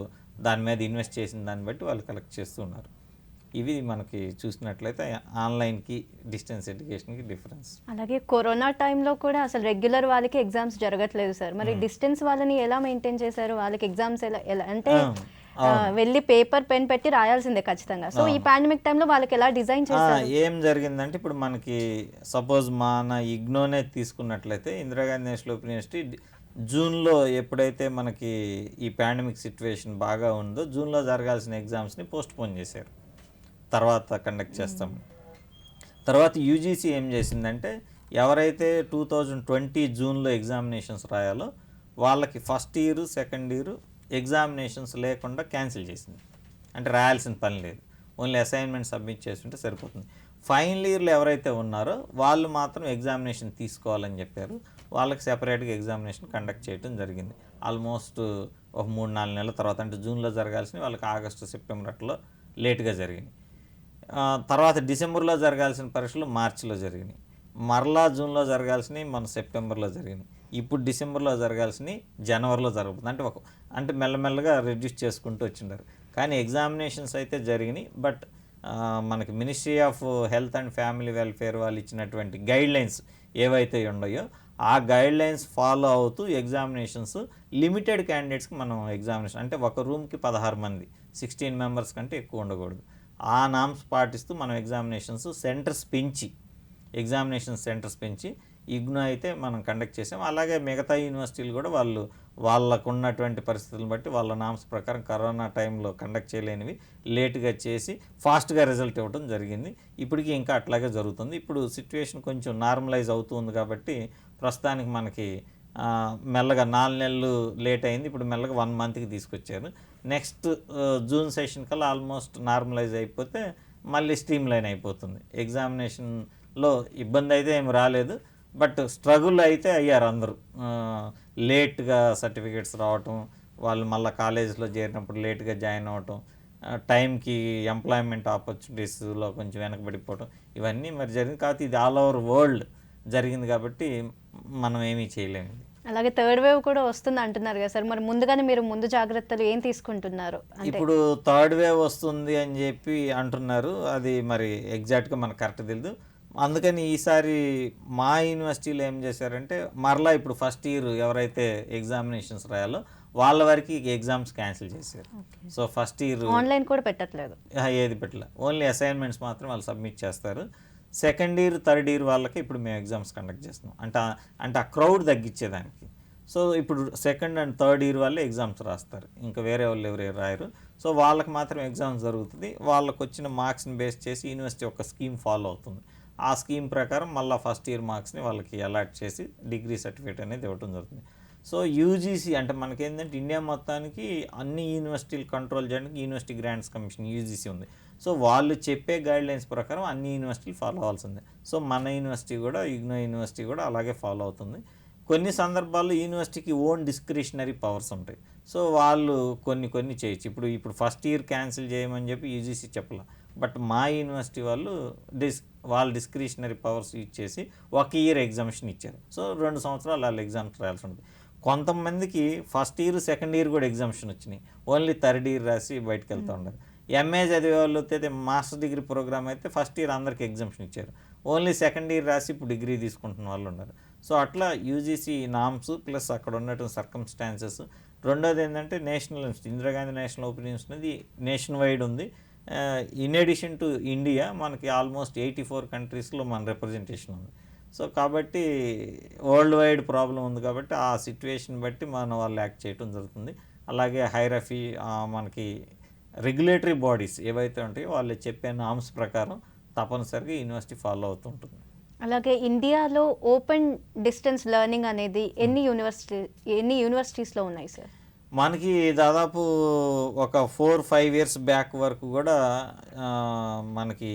దాని మీద ఇన్వెస్ట్ చేసిన దాన్ని బట్టి వాళ్ళు కలెక్ట్ చేస్తూ ఉన్నారు. ఇవి మనకి చూసినట్లయితే ఆన్లైన్కి డిస్టెన్స్ ఎడ్యుకేషన్కి డిఫరెన్స్. అలాగే కరోనా టైంలో కూడా అసలు రెగ్యులర్ వాళ్ళకి ఎగ్జామ్స్ జరగట్లేదు సార్. మరి డిస్టెన్స్ వాళ్ళని ఎలా మెయింటైన్ చేశారు? వాళ్ళకి ఎగ్జామ్స్ ఎలా అంటే వెళ్ళి పేపర్ పెన్ పెట్టి రాయాల్సిందే ఖచ్చితంగా. సో ఈ పాండమిక్ టైంలో వాళ్ళకి ఎలా డిజైన్ చేశారు? ఏం జరిగిందంటే ఇప్పుడు మనకి సపోజ్ మన ఇగ్నోనే తీసుకున్నట్లయితే ఇందిరాగాంధీ నేషనల్ ఓపెన్ యూనివర్సిటీ జూన్లో ఎప్పుడైతే మనకి ఈ పాండమిక్ సిచ్యువేషన్ బాగా ఉందో జూన్లో జరగాల్సిన ఎగ్జామ్స్ని పోస్ట్ పోన్ చేశారు, తర్వాత కండక్ట్ చేస్తాం. తర్వాత యూజీసీ ఏం చేసిందంటే ఎవరైతే 2020 జూన్లో ఎగ్జామినేషన్స్ రాయాలో వాళ్ళకి first year, second year examinations లేకుండా క్యాన్సిల్ చేసింది. అంటే రాయాల్సిన పని లేదు, ఓన్లీ అసైన్మెంట్ సబ్మిట్ చేస్తుంటే సరిపోతుంది. ఫైనల్ ఇయర్లో ఎవరైతే ఉన్నారో వాళ్ళు మాత్రం ఎగ్జామినేషన్ తీసుకోవాలని చెప్పారు. వాళ్ళకి సెపరేట్గా ఎగ్జామినేషన్ కండక్ట్ చేయడం జరిగింది. ఆల్మోస్ట్ ఒక 3-4 నెలల తర్వాత, అంటే జూన్లో జరగాల్సినవి వాళ్ళకి ఆగస్టు, సెప్టెంబర్ అట్లా లేట్గా జరిగినాయి. తర్వాత డిసెంబర్లో జరగాల్సిన పరీక్షలు మార్చిలో జరిగినాయి. మరలా జూన్లో జరగాల్సినవి మన సెప్టెంబర్లో జరిగినాయి. ఇప్పుడు డిసెంబర్లో జరగాల్సినవి జనవరిలో జరుగుతుంది. అంటే మెల్లమెల్లగా రెడ్యూస్ చేసుకుంటూ వచ్చిండారు. కానీ ఎగ్జామినేషన్స్ అయితే జరిగినాయి. బట్ మనకి ministry of health and family welfare వాళ్ళు ఇచ్చినటువంటి గైడ్లైన్స్ ఏవైతే ఉన్నాయో ఆ గైడ్లైన్స్ ఫాలో అవుతూ ఎగ్జామినేషన్స్ లిమిటెడ్ క్యాండిడేట్స్కి మనం ఎగ్జామినేషన్, అంటే ఒక రూమ్కి 16 మంది, 16 మెంబర్స్ కంటే ఎక్కువ ఉండకూడదు. ఆ నామ్స్ పాటిస్తూ మనం ఎగ్జామినేషన్ సెంటర్స్ పెంచి ఇగ్నో అయితే మనం కండక్ట్ చేసాం. అలాగే మిగతా యూనివర్సిటీలు కూడా వాళ్ళకు ఉన్నటువంటి పరిస్థితులను బట్టి వాళ్ళ నామ్స్ ప్రకారం కరోనా టైంలో కండక్ట్ చేయలేనివి లేటుగా చేసి ఫాస్ట్గా రిజల్ట్ ఇవ్వడం జరిగింది. ఇప్పటికీ ఇంకా అట్లాగే జరుగుతుంది. ఇప్పుడు సిచ్యువేషన్ కొంచెం నార్మలైజ్ అవుతుంది కాబట్టి ప్రస్తుతానికి మనకి మెల్లగా 4 నెలలు లేట్ అయింది, ఇప్పుడు మెల్లగా 1 మంత్కి తీసుకొచ్చారు. నెక్స్ట్ జూన్ సెషన్ కల్లా ఆల్మోస్ట్ నార్మలైజ్ అయిపోతే మళ్ళీ స్ట్రీమ్ లైన్ అయిపోతుంది. ఎగ్జామినేషన్లో ఇబ్బంది అయితే ఏమి రాలేదు, బట్ స్ట్రగుల్ అయితే అయ్యారు అందరూ. లేట్గా సర్టిఫికేట్స్ రావటం, వాళ్ళు మళ్ళీ కాలేజీలో చేరినప్పుడు లేట్గా జాయిన్ అవ్వటం, టైంకి ఎంప్లాయ్మెంట్ ఆపర్చునిటీస్లో కొంచెం వెనకబడిపోవటం, ఇవన్నీ మరి జరిగింది. కాబట్టి ఇది ఆల్ ఓవర్ వరల్డ్ జరిగింది కాబట్టి మనం ఏమీ చేయలేము. అలాగే థర్డ్ వేవ్ కూడా వస్తుంది అంటున్నారు కదా సార్, మరి ముందుగానే మీరు ముందు జాగ్రత్తలు ఏం తీసుకుంటున్నారు? ఇప్పుడు థర్డ్ వేవ్ వస్తుంది అని చెప్పి అంటున్నారు, అది మరి ఎగ్జాక్ట్గా మనకు కరెక్ట్ తెలియదు. అందుకని ఈసారి మా యూనివర్సిటీలో ఏం చేశారంటే మరలా ఇప్పుడు ఫస్ట్ ఇయర్ ఎవరైతే ఎగ్జామినేషన్స్ రాయాలో వాళ్ళ వరకు ఎగ్జామ్స్ క్యాన్సిల్ చేశారు. సో ఫస్ట్ ఇయర్ ఆన్లైన్ కూడా పెట్టట్లేదు, ఏది పెట్టలే, ఓన్లీ అసైన్మెంట్స్ మాత్రం వాళ్ళు సబ్మిట్ చేస్తారు. సెకండ్ ఇయర్ థర్డ్ ఇయర్ వాళ్ళకి ఇప్పుడు మేము ఎగ్జామ్స్ కండక్ట్ చేస్తున్నాం, అంటే ఆ క్రౌడ్ తగ్గించేదానికి. సో ఇప్పుడు సెకండ్ అండ్ థర్డ్ ఇయర్ వాళ్ళే ఎగ్జామ్స్ రాస్తారు, ఇంకా వేరే వాళ్ళు ఎవరు రాయరు. సో వాళ్ళకి మాత్రం ఎగ్జామ్స్ జరుగుతుంది. వాళ్ళకు వచ్చిన మార్క్స్ని బేస్ చేసి యూనివర్సిటీ ఒక స్కీమ్ ఫాలో అవుతుంది. ఆ స్కీమ్ ప్రకారం మళ్ళీ ఫస్ట్ ఇయర్ మార్క్స్ని వాళ్ళకి అలాట్ చేసి డిగ్రీ సర్టిఫికేట్ అనేది ఇవ్వడం జరుగుతుంది. సో యూజీసీ అంటే మనకేంటంటే ఇండియా మొత్తానికి అన్ని యూనివర్సిటీలు కంట్రోల్ చేయడానికి యూనివర్సిటీ గ్రాంట్స్ కమిషన్ యూజీసీ ఉంది. సో వాళ్ళు చెప్పే గైడ్లైన్స్ ప్రకారం అన్ని యూనివర్సిటీలు ఫాలో అవ్వాల్సిందే. సో మన యూనివర్సిటీ కూడా, ఇగ్నో యూనివర్సిటీ కూడా అలాగే ఫాలో అవుతుంది. కొన్ని సందర్భాల్లో యూనివర్సిటీకి ఓన్ డిస్క్రిషనరీ పవర్స్ ఉంటాయి. సో వాళ్ళు కొన్ని చేయొచ్చు. ఇప్పుడు ఫస్ట్ ఇయర్ క్యాన్సిల్ చేయమని చెప్పి యూజీసీ చెప్పాల, బట్ మా యూనివర్సిటీ వాళ్ళు డిస్క్రిషనరీ పవర్స్ యూజ్ చేసి ఒక ఇయర్ ఎగ్జామిషన్ ఇచ్చారు. సో 2 సంవత్సరాలు వాళ్ళు ఎగ్జామ్స్ రాయాల్సి ఉంటుంది. కొంతమందికి ఫస్ట్ ఇయర్ సెకండ్ ఇయర్ కూడా ఎగ్జామిషన్ వచ్చినాయి, ఓన్లీ థర్డ్ ఇయర్ రాసి బయటకు వెళ్తూ ఉన్నారు. ఎంఏ చదివే వాళ్ళు అయితే మాస్టర్ డిగ్రీ ప్రోగ్రామ్ అయితే ఫస్ట్ ఇయర్ అందరికి ఎగ్జామ్షన్ ఇచ్చారు, ఓన్లీ సెకండ్ ఇయర్ రాసి ఇప్పుడు డిగ్రీ తీసుకుంటున్న వాళ్ళు ఉన్నారు. సో అట్లా యూజీసీ నామ్స్ ప్లస్ అక్కడ ఉన్నటువంటి సర్కమ్స్టాన్సెస్. రెండోది ఏంటంటే national institute, Indira Gandhi national open university అనేది నేషన్ వైడ్ ఉంది. ఇన్ అడిషన్ టు ఇండియా మనకి ఆల్మోస్ట్ 84 కంట్రీస్లో మన రిప్రజెంటేషన్ ఉంది. సో కాబట్టి వరల్డ్ వైడ్ ప్రాబ్లం ఉంది కాబట్టి ఆ సిచ్యువేషన్ బట్టి మన వాళ్ళు యాక్ట్ చేయడం జరుగుతుంది. అలాగే హైరఫీ మనకి రెగ్యులేటరీ బాడీస్ ఏవైతే ఉంటాయో వాళ్ళు చెప్పే నామ్స్ ప్రకారం తప్పనిసరిగా యూనివర్సిటీ ఫాలో అవుతుంటుంది. అలాగే ఇండియాలో ఓపెన్ డిస్టెన్స్ లెర్నింగ్ అనేది ఎన్ని యూనివర్సిటీస్లో ఉన్నాయి సార్? మనకి దాదాపు ఒక 4-5 ఇయర్స్ బ్యాక్ వరకు కూడా మనకి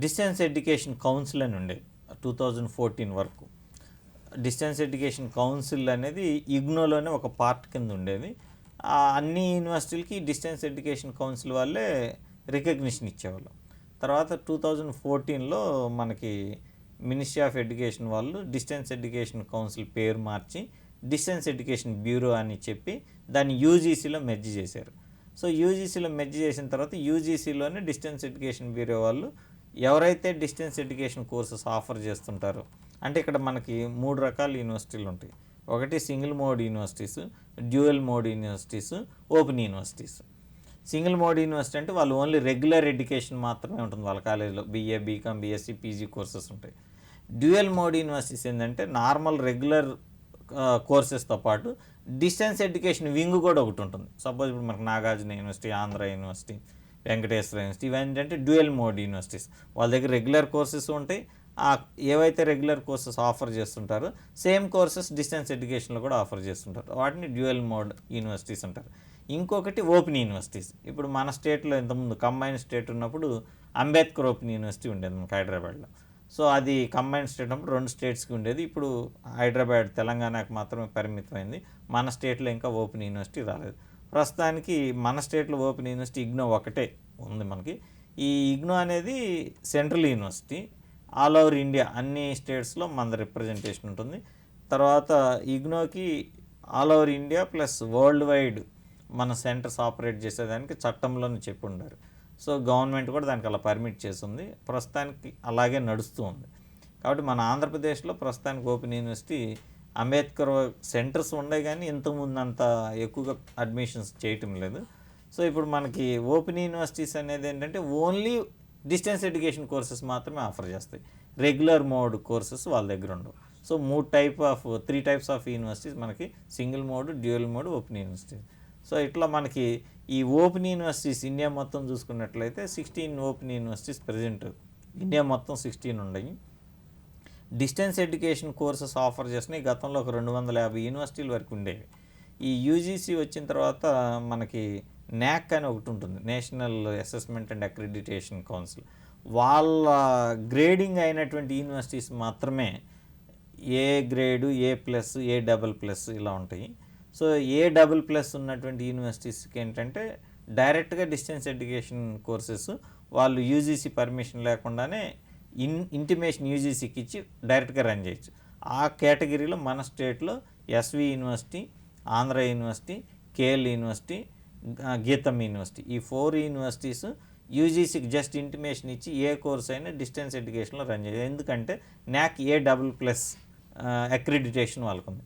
డిస్టెన్స్ ఎడ్యుకేషన్ కౌన్సిల్ అని ఉండేది. 2014 వరకు డిస్టెన్స్ ఎడ్యుకేషన్ కౌన్సిల్ అనేది ఇగ్నోలోనే ఒక పార్ట్ కింద ఉండేది. అన్ని యూనివర్సిటీలకి డిస్టెన్స్ ఎడ్యుకేషన్ కౌన్సిల్ వాళ్ళే రికగ్నిషన్ ఇచ్చేవాళ్ళు. తర్వాత 2014లో మనకి మినిస్ట్రీ ఆఫ్ ఎడ్యుకేషన్ వాళ్ళు డిస్టెన్స్ ఎడ్యుకేషన్ కౌన్సిల్ పేరు మార్చి డిస్టెన్స్ ఎడ్యుకేషన్ బ్యూరో అని చెప్పి దాన్ని యూజీసీలో మెర్జ్ చేశారు. సో యూజీసీలో మెర్జ్ చేసిన తర్వాత యూజీసీలోనే డిస్టెన్స్ ఎడ్యుకేషన్ బ్యూరో వాళ్ళు ఎవరైతే డిస్టెన్స్ ఎడ్యుకేషన్ కోర్సెస్ ఆఫర్ చేస్తుంటారో, అంటే ఇక్కడ మనకి 3 రకాల యూనివర్సిటీలు ఉంటాయి. ఒకటి single mode universities, dual mode universities, open universities. Single mode university అంటే వాళ్ళు ఓన్లీ రెగ్యులర్ ఎడ్యుకేషన్ మాత్రమే ఉంటుంది వాళ్ళ కాలేజీలో, BA, BCom, BSc, PG courses ఉంటాయి. డ్యూయల్ మోడ్ యూనివర్సిటీస్ ఏంటంటే నార్మల్ రెగ్యులర్ కోర్సెస్తో పాటు డిస్టెన్స్ ఎడ్యుకేషన్ వింగ్ కూడా ఒకటి ఉంటుంది. సపోజ్ ఇప్పుడు మనకు Nagarjuna university, Andhra university, Venkateswara university, ఇవేంటంటే డ్యూయల్ మోడ్ యూనివర్సిటీస్. వాళ్ళ దగ్గర రెగ్యులర్ కోర్సెస్ ఉంటాయి, ఏవైతే రెగ్యులర్ కోర్సెస్ ఆఫర్ చేస్తుంటారో సేమ్ కోర్సెస్ డిస్టెన్స్ ఎడ్యుకేషన్లో కూడా ఆఫర్ చేస్తుంటారు. వాటిని డ్యూయల్ మోడ్ యూనివర్సిటీస్ అంటారు. ఇంకొకటి ఓపెన్ యూనివర్సిటీస్. ఇప్పుడు మన స్టేట్లో ఇంతకుముందు కంబైన్ స్టేట్ ఉన్నప్పుడు అంబేద్కర్ ఓపెన్ యూనివర్సిటీ ఉండేది మనకు హైదరాబాద్లో. సో అది కంబైన్ స్టేట్ అప్పుడు 2 స్టేట్స్కి ఉండేది. ఇప్పుడు హైదరాబాద్, తెలంగాణకు మాత్రమే పరిమితమైంది. మన స్టేట్లో ఇంకా ఓపెన్ యూనివర్సిటీ రాలేదు. ప్రస్తుతానికి మన స్టేట్లో ఓపెన్ యూనివర్సిటీ ఇగ్నో ఒకటే ఉంది మనకి. ఈ ఇగ్నో అనేది central university, all over India అన్ని స్టేట్స్లో మన రిప్రజెంటేషన్ ఉంటుంది. తర్వాత ఇగ్నోకి all over India plus world wide మన సెంటర్స్ ఆపరేట్ చేసేదానికి చట్టంలోనే చెప్పి ఉన్నారు. సో గవర్నమెంట్ కూడా దానికి అలా పర్మిట్ చేస్తుంది. ప్రస్తుతానికి అలాగే నడుస్తూ ఉంది. కాబట్టి మన ఆంధ్రప్రదేశ్లో ప్రస్తుతానికి ఓపెన్ యూనివర్సిటీ అంబేద్కర్ సెంటర్స్ ఉన్నాయి, కానీ ఇంతకుముందు అంత ఎక్కువగా అడ్మిషన్స్ చేయటం లేదు. సో ఇప్పుడు మనకి ఓపెన్ యూనివర్సిటీస్ అనేది ఏంటంటే ఓన్లీ డిస్టెన్స్ ఎడ్యుకేషన్ కోర్సెస్ మాత్రమే ఆఫర్ చేస్తాయి, రెగ్యులర్ మోడ్ కోర్సెస్ వాళ్ళ దగ్గర ఉండవు. సో 3 టైప్స్ ఆఫ్ యూనివర్సిటీస్ మనకి single mode, dual mode, open university. So ఇట్లా మనకి ఈ ఓపెన్ యూనివర్సిటీస్ ఇండియా మొత్తం చూసుకున్నట్లయితే 16 ఓపెన్ యూనివర్సిటీస్ ప్రజెంట్ ఇండియా మొత్తం 16 ఉన్నాయి. డిస్టెన్స్ ఎడ్యుకేషన్ కోర్సెస్ ఆఫర్ చేసినాయి. గతంలో ఒక 250 యూనివర్సిటీల వరకు ఉండేవి. ఈ యూజీసీ వచ్చిన తర్వాత మనకి NAAC అని ఒకటి ఉంటుంది, national assessment and accreditation council. వాళ్ళ గ్రేడింగ్ అయినటువంటి యూనివర్సిటీస్ మాత్రమే ఏ గ్రేడు, A+, A++ ఇలా ఉంటాయి. సో A++ ఉన్నటువంటి యూనివర్సిటీస్కి ఏంటంటే డైరెక్ట్గా డిస్టెన్స్ ఎడ్యుకేషన్ కోర్సెస్ వాళ్ళు యూజీసీ పర్మిషన్ లేకుండానే ఇంటిమేషన్ యూజీసీకి ఇచ్చి డైరెక్ట్గా రన్ చేయొచ్చు. ఆ కేటగిరీలో మన స్టేట్లో SV university, Andhra university, KL university, GITAM university, ఈ 4 యూనివర్సిటీస్ యూజీసీకి జస్ట్ ఇంటిమేషన్ ఇచ్చి ఏ కోర్స్ అయినా డిస్టెన్స్ ఎడ్యుకేషన్లో రన్ చేయాలి. ఎందుకంటే NAAC A++ అక్రిడిటేషన్ వాళ్ళకు ఉంది.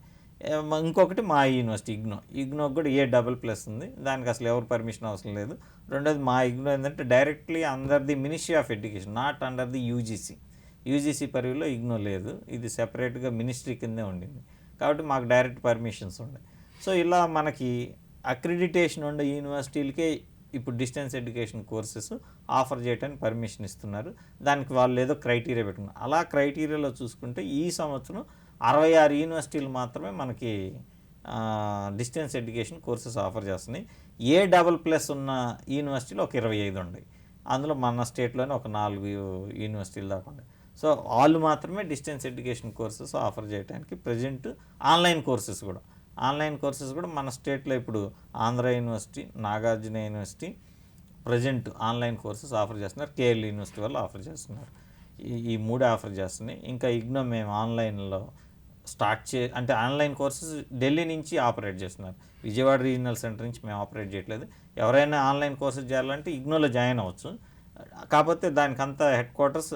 ఇంకొకటి మా యూనివర్సిటీ ఇగ్నోకి కూడా A++ ఉంది. దానికి అసలు ఎవరు పర్మిషన్ అవసరం లేదు. రెండోది మా ఇగ్నో ఏంటంటే directly under the ministry of education, not under the UGC పరిధిలో ఇగ్నో లేదు. ఇది సెపరేట్గా మినిస్ట్రీ కిందే ఉండింది కాబట్టి మాకు డైరెక్ట్ పర్మిషన్స్ ఉన్నాయి. సో ఇలా మనకి అక్రిడిటేషన్ ఉండే యూనివర్సిటీలకే ఇప్పుడు డిస్టెన్స్ ఎడ్యుకేషన్ కోర్సెస్ ఆఫర్ చేయడానికి పర్మిషన్ ఇస్తున్నారు. దానికి వాళ్ళు ఏదో క్రైటీరియా పెట్టుకున్నారు. అలా క్రైటీరియాలో చూసుకుంటే ఈ సంవత్సరం 66 యూనివర్సిటీలు మాత్రమే మనకి డిస్టెన్స్ ఎడ్యుకేషన్ కోర్సెస్ ఆఫర్ చేస్తున్నాయి. A++ ఉన్న యూనివర్సిటీలు ఒక 25 ఉన్నాయి. అందులో మన స్టేట్లోనే ఒక 4 యూనివర్సిటీలు దాకా ఉన్నాయి. సో వాళ్ళు మాత్రమే డిస్టెన్స్ ఎడ్యుకేషన్ కోర్సెస్ ఆఫర్ చేయడానికి ప్రజెంట్ ఆన్లైన్ కోర్సెస్ కూడా మన స్టేట్లో ఇప్పుడు Andhra university, Nagarjuna university present online courses offer చేస్తున్నారు. కేఎల్ యూనివర్సిటీ వాళ్ళు ఆఫర్ చేస్తున్నారు. ఈ 3 ఆఫర్ చేస్తున్నాయి. ఇంకా ఇగ్నో మేము ఆన్లైన్లో అంటే ఆన్లైన్ కోర్సెస్ ఢిల్లీ నుంచి ఆపరేట్ చేస్తున్నారు. విజయవాడ రీజనల్ సెంటర్ నుంచి మేము ఆపరేట్ చేయట్లేదు. ఎవరైనా ఆన్లైన్ కోర్సెస్ చేయాలంటే ఇగ్నోలో జాయిన్ అవ్వచ్చు. కాకపోతే దానికి అంతా హెడ్ క్వార్టర్స్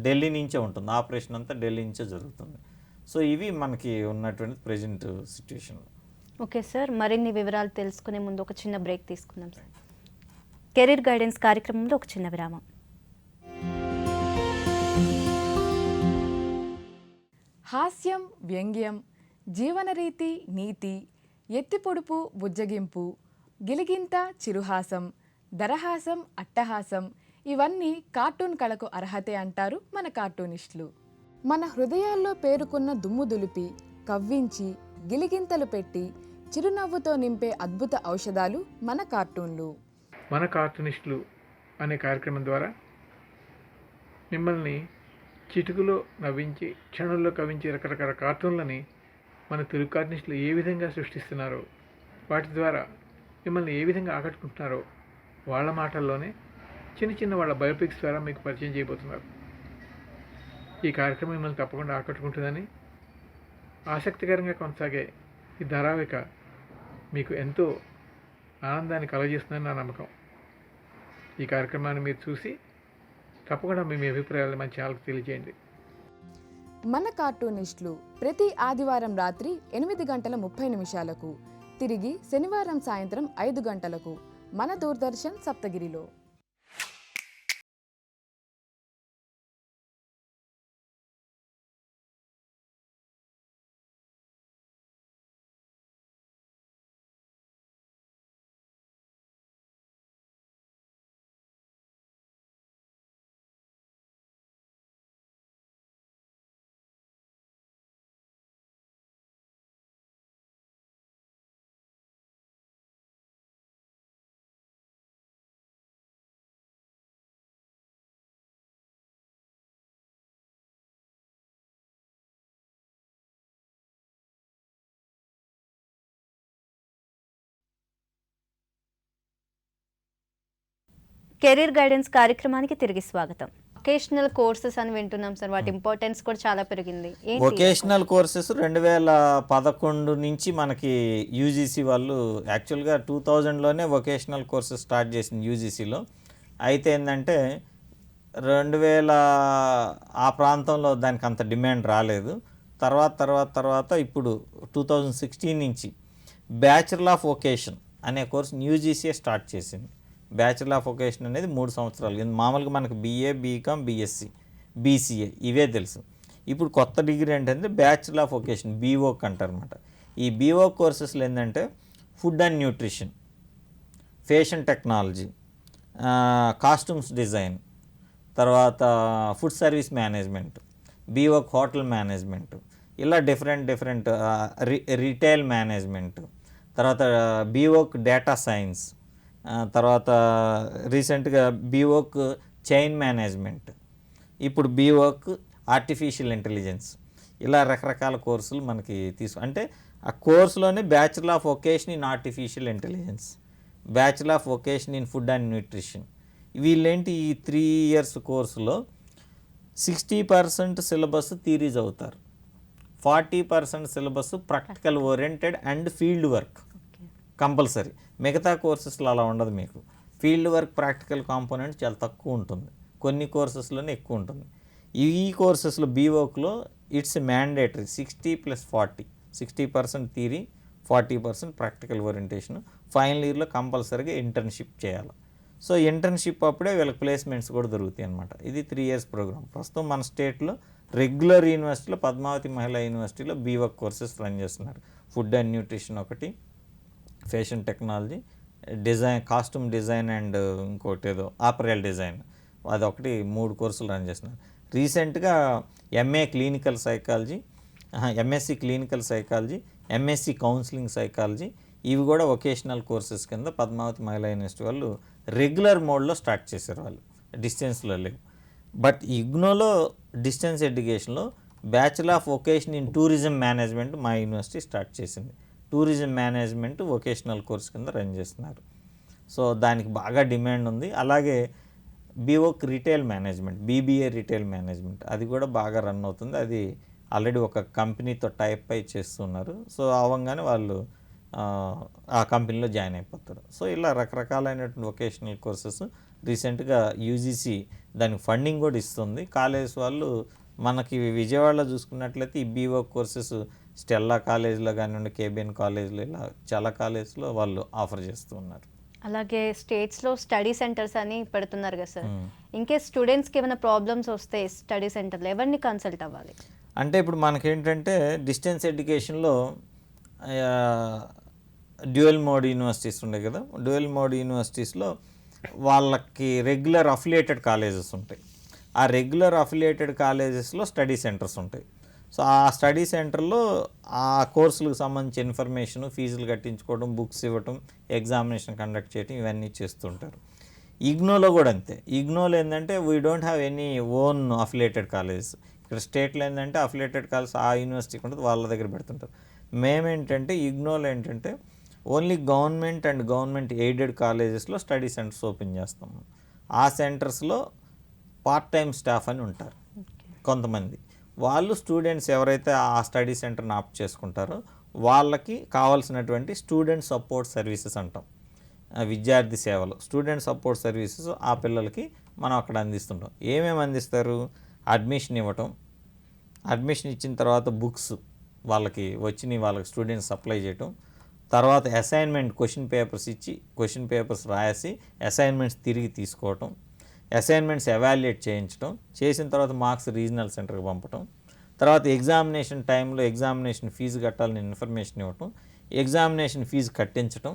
ఢిల్లీ నుంచే ఉంటుంది, ఆపరేషన్ అంతా ఢిల్లీ నుంచే జరుగుతుంది. సో ఇవి మనకి ఉన్నటువంటి ప్రజెంట్ సిచ్యువేషన్. ఓకే సార్, మరిన్ని వివరాలు తెలుసుకునే ముందు ఒక చిన్న బ్రేక్ తీసుకుందాం సార్. కెరీర్ గైడెన్స్ కార్యక్రమంలో ఒక చిన్న విరామం. హాస్యం, వ్యంగ్యం, జీవనరీతి, నీతి, ఎత్తిపొడుపు, బుజ్జగింపు, గిలిగింత, చిరుహాసం, దరహాసం, అట్టహాసం ఇవన్నీ కార్టూన్ కళకు అర్హతే అంటారు మన కార్టూనిస్టులు. మన హృదయాల్లో పేరుకున్న దుమ్ము దులిపి, కవ్వించి, గిలిగింతలు పెట్టి, చిరునవ్వుతో నింపే అద్భుత ఔషధాలు మన కార్టూన్లు. మన కార్టూనిస్టులు అనే కార్యక్రమం ద్వారా మిమ్మల్ని చిటుకులో నవ్వించి, క్షణంలో కవించి రకరకాల కార్టూన్లని మన తెలుగు కార్టూనిస్టులు ఏ విధంగా సృష్టిస్తున్నారో, వాటి ద్వారా మిమ్మల్ని ఏ విధంగా ఆకట్టుకుంటున్నారో వాళ్ళ మాటల్లోనే చిన్న వాళ్ళ బయోపిక్స్ ద్వారా మీకు పరిచయం చేయబోతున్నారు. ఈ కార్యక్రమం మిమ్మల్ని తప్పకుండా ఆకట్టుకుంటుందని, ఆసక్తికరంగా కొనసాగే ఈ ధారావాహిక మీకు ఎంతో ఆనందాన్ని కలుగజేస్తుందని నా నమ్మకం. ఈ కార్యక్రమాన్ని మీరు చూసి తప్పకుండా మీ అభిప్రాయాలను మన ఛానల్కి తెలియజేయండి. మన కార్టూనిస్టులు ప్రతి ఆదివారం రాత్రి 8:30 తిరిగి శనివారం సాయంత్రం 5 గంటలకు మన దూరదర్శన్ సప్తగిరిలో. కెరీర్ గైడెన్స్ కార్యక్రమానికి తిరిగి స్వాగతం. వొకేషనల్ కోర్సెస్ అని వింటున్నాం సార్, వాటి ఇంపార్టెన్స్ కూడా చాలా పెరిగింది. వొకేషనల్ కోర్సెస్ 2011 నుంచి మనకి యూజీసీ వాళ్ళు యాక్చువల్గా 2000లోనే వొకేషనల్ కోర్సెస్ స్టార్ట్ చేసింది యూజీసీలో. అయితే ఏంటంటే 2000 ఆ ప్రాంతంలో దానికి అంత డిమాండ్ రాలేదు. తర్వాత ఇప్పుడు 2016 నుంచి బ్యాచిలర్ ఆఫ్ వొకేషన్ అనే కోర్సు యూజీసీ స్టార్ట్ చేసింది. బ్యాచిలర్ ఆఫ్ వొకేషన్ అనేది 3 సంవత్సరాలు. మామూలుగా మనకు BA, BCom, BSc, BCA ఇవే తెలుసు. ఇప్పుడు కొత్త డిగ్రీ ఏంటంటే బ్యాచిలర్ ఆఫ్ వొకేషన్, బీవోక్ అంటారనమాట. ఈ బీవోక్ కోర్సెస్లో ఏంటంటే food and nutrition, fashion technology, costumes design, తర్వాత food service management, BVoc hotel management, ఇలా డిఫరెంట్ రిటైల్ మేనేజ్మెంట్, తర్వాత బీవోక్ డేటా సైన్స్, తర్వాత రీసెంట్గా బీవోక్ చైన్ మేనేజ్మెంట్, ఇప్పుడు బీవోక్ ఆర్టిఫిషియల్ ఇంటెలిజెన్స్, ఇలా రకరకాల కోర్సులు మనకి అంటే ఆ కోర్సులోనే bachelor of vocation in artificial intelligence, bachelor of vocation in food and nutrition. వీళ్ళేంటి ఈ 3 years కోర్సులో 60% సిలబస్ థియరీస్ అవుతారు, 40% syllabus practical oriented and field work compulsory. మిగతా కోర్సెస్లో అలా ఉండదు. మీకు ఫీల్డ్ వర్క్ ప్రాక్టికల్ కాంపోనెంట్ చాలా తక్కువ ఉంటుంది, కొన్ని కోర్సెస్లోనే ఎక్కువ ఉంటుంది. ఈ కోర్సెస్లో బీవోక్లో it's mandatory 60+40, 60% theory, 40% practical orientation. Final ఇయర్లో కంపల్సరీగా ఇంటర్న్షిప్ చేయాలి. సో ఇంటర్న్షిప్ అప్పుడే వీళ్ళకి ప్లేస్మెంట్స్ కూడా దొరుకుతాయి అన్నమాట. ఇది 3 years ప్రోగ్రామ్. ప్రస్తుతం మన స్టేట్లో రెగ్యులర్ యూనివర్సిటీలో పద్మావతి మహిళా యూనివర్సిటీలో బీవోక్ కోర్సెస్ రన్ చేస్తున్నారు. ఫుడ్ అండ్ న్యూట్రిషన్ ఒకటి, fashion technology, design, costume design and ఇంకోటి ఏదో ఆపరల్ డిజైన్, అదొకటి 3 కోర్సులు రన్ చేస్తున్నారు. రీసెంట్గా MA clinical psychology, MSc clinical psychology, MSc counselling psychology, ఇవి కూడా వొకేషనల్ కోర్సెస్ కింద పద్మావతి మహిళా యూనివర్సిటీ వాళ్ళు రెగ్యులర్ మోడ్లో స్టార్ట్ చేశారు. వాళ్ళు డిస్టెన్స్లో లేవు. బట్ ఇగ్నోలో డిస్టెన్స్ ఎడ్యుకేషన్లో bachelor of vocation in tourism management మా యూనివర్సిటీ స్టార్ట్ చేసింది. టూరిజం మేనేజ్మెంట్ వొకేషనల్ కోర్స్ కింద రన్ చేస్తున్నారు. సో దానికి బాగా డిమాండ్ ఉంది. అలాగే BVoc retail management, BBA retail management, అది కూడా బాగా రన్ అవుతుంది. అది ఆల్రెడీ ఒక కంపెనీతో టైప్ అయి చేస్తున్నారు. సో అవ్వగానే వాళ్ళు ఆ కంపెనీలో జాయిన్ అయిపోతారు. సో ఇలా రకరకాలైనటువంటి వొకేషనల్ కోర్సెస్ రీసెంట్గా యూజీసీ దానికి ఫండింగ్ కూడా ఇస్తుంది. కాలేజ్ వాళ్ళు మనకి విజయవాడలో చూసుకున్నట్లయితే ఈ బీవోక్ కోర్సెస్ స్టెల్లా కాలేజ్లో కానివ్వండి, కేబిఎన్ కాలేజ్లో, ఇలా చాలా కాలేజ్లో వాళ్ళు ఆఫర్ చేస్తూ ఉన్నారు. అలాగే స్టేట్స్లో స్టడీ సెంటర్స్ అని పెడుతున్నారు కదా సార్. ఇంకేస్ స్టూడెంట్స్కి ఏమైనా ప్రాబ్లమ్స్ వస్తే స్టడీ సెంటర్లో ఎవరిని కన్సల్ట్ అవ్వాలి? అంటే ఇప్పుడు మనకేంటంటే డిస్టెన్స్ ఎడ్యుకేషన్లో డ్యూయల్ మోడ్ యూనివర్సిటీస్ ఉన్నాయి కదా. డ్యూయల్ మోడ్ యూనివర్సిటీస్లో వాళ్ళకి రెగ్యులర్ అఫిలియేటెడ్ కాలేజెస్ ఉంటాయి. ఆ రెగ్యులర్ అఫిలియేటెడ్ కాలేజెస్లో స్టడీ సెంటర్స్ ఉంటాయి. సో ఆ స్టడీ సెంటర్లో ఆ కోర్సులకు సంబంధించిన ఇన్ఫర్మేషన్, ఫీజులు కట్టించుకోవడం, బుక్స్ ఇవ్వటం, ఎగ్జామినేషన్ కండక్ట్ చేయడం, ఇవన్నీ చేస్తుంటారు. ఇగ్నోలో కూడా అంతే. ఇగ్నోలో ఏంటంటే we don't have any own affiliated colleges. ఇక్కడ స్టేట్లో ఏంటంటే అఫిలియేటెడ్ కాలేజ్ ఆ యూనివర్సిటీకి ఉంటుంది, వాళ్ళ దగ్గర పెడుతుంటారు. మేమేంటంటే ఇగ్నోలో ఏంటంటే only government and government aided కాలేజెస్లో స్టడీ సెంటర్స్ ఓపెన్ చేస్తాము. ఆ సెంటర్స్లో పార్ట్ టైం స్టాఫ్ అని ఉంటారు కొంతమంది. వాళ్ళు స్టూడెంట్స్ ఎవరైతే ఆ స్టడీ సెంటర్ని ఆప్ట్ చేసుకుంటారో వాళ్ళకి కావాల్సినటువంటి స్టూడెంట్ సపోర్ట్ సర్వీసెస్ అంటాం, విద్యార్థి సేవలు, స్టూడెంట్ సపోర్ట్ సర్వీసెస్ ఆ పిల్లలకి మనం అక్కడ అందిస్తుంటాం. ఏమేమి అందిస్తారు? అడ్మిషన్ ఇవ్వటం, అడ్మిషన్ ఇచ్చిన తర్వాత బుక్స్ వాళ్ళకి వాళ్ళకి స్టూడెంట్స్ సప్లై చేయటం, తర్వాత అసైన్మెంట్ క్వశ్చన్ పేపర్స్ ఇచ్చి క్వశ్చన్ పేపర్స్ రాసి అసైన్మెంట్స్ తిరిగి తీసుకోవటం, అసైన్మెంట్స్ ఎవాల్యుయేట్ చేయించడం, చేసిన తర్వాత మార్క్స్ రీజనల్ సెంటర్కి పంపటం, తర్వాత ఎగ్జామినేషన్ టైంలో ఎగ్జామినేషన్ ఫీజు కట్టాలని ఇన్ఫర్మేషన్ ఇవ్వటం, ఎగ్జామినేషన్ ఫీజు కట్టించటం,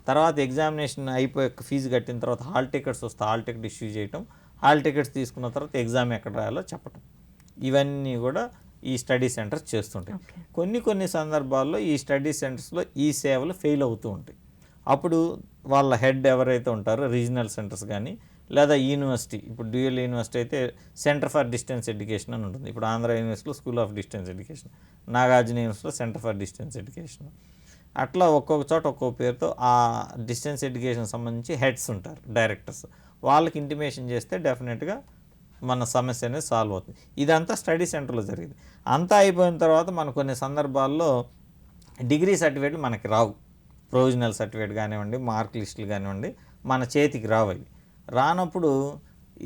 తర్వాత ఎగ్జామినేషన్ అయిపోయి ఫీజు కట్టిన తర్వాత హాల్ టికెట్స్ వస్తే హాల్ టికెట్ ఇష్యూ చేయటం, హాల్ టికెట్స్ తీసుకున్న తర్వాత ఎగ్జామ్ ఎక్కడ రాయాలో చెప్పటం, ఇవన్నీ కూడా ఈ స్టడీ సెంటర్స్ చేస్తుంటాయి. కొన్ని సందర్భాల్లో ఈ స్టడీ సెంటర్స్లో ఈ సేవలు ఫెయిల్ అవుతూ ఉంటాయి. అప్పుడు వాళ్ళ హెడ్ ఎవరైతే ఉంటారో రీజనల్ సెంటర్స్ కానీ లేదా యూనివర్సిటీ, ఇప్పుడు డ్యూయల్ యూనివర్సిటీ అయితే సెంటర్ ఫర్ డిస్టెన్స్ ఎడ్యుకేషన్ అని ఉంటుంది. ఇప్పుడు ఆంధ్ర యూనివర్సిటీలో school of distance education, Nagarjuna యూనివర్సిటీలో సెంటర్ ఫర్ డిస్టెన్స్ ఎడ్యుకేషన్, అట్లా ఒక్కొక్క చోట ఒక్కొక్క పేరుతో ఆ డిస్టెన్స్ ఎడ్యుకేషన్ సంబంధించి హెడ్స్ ఉంటారు, డైరెక్టర్స్. వాళ్ళకి ఇంటిమేషన్ చేస్తే డెఫినెట్గా మన సమస్య అనేది సాల్వ్ అవుతుంది. ఇదంతా స్టడీ సెంటర్లో జరిగింది. అంతా అయిపోయిన తర్వాత మన కొన్ని సందర్భాల్లో డిగ్రీ సర్టిఫికేట్లు మనకి రావు, ప్రొవిజనల్ సర్టిఫికేట్ కానివ్వండి, మార్క్ లిస్టులు కానివ్వండి, మన చేతికి రావు. అవి రానప్పుడు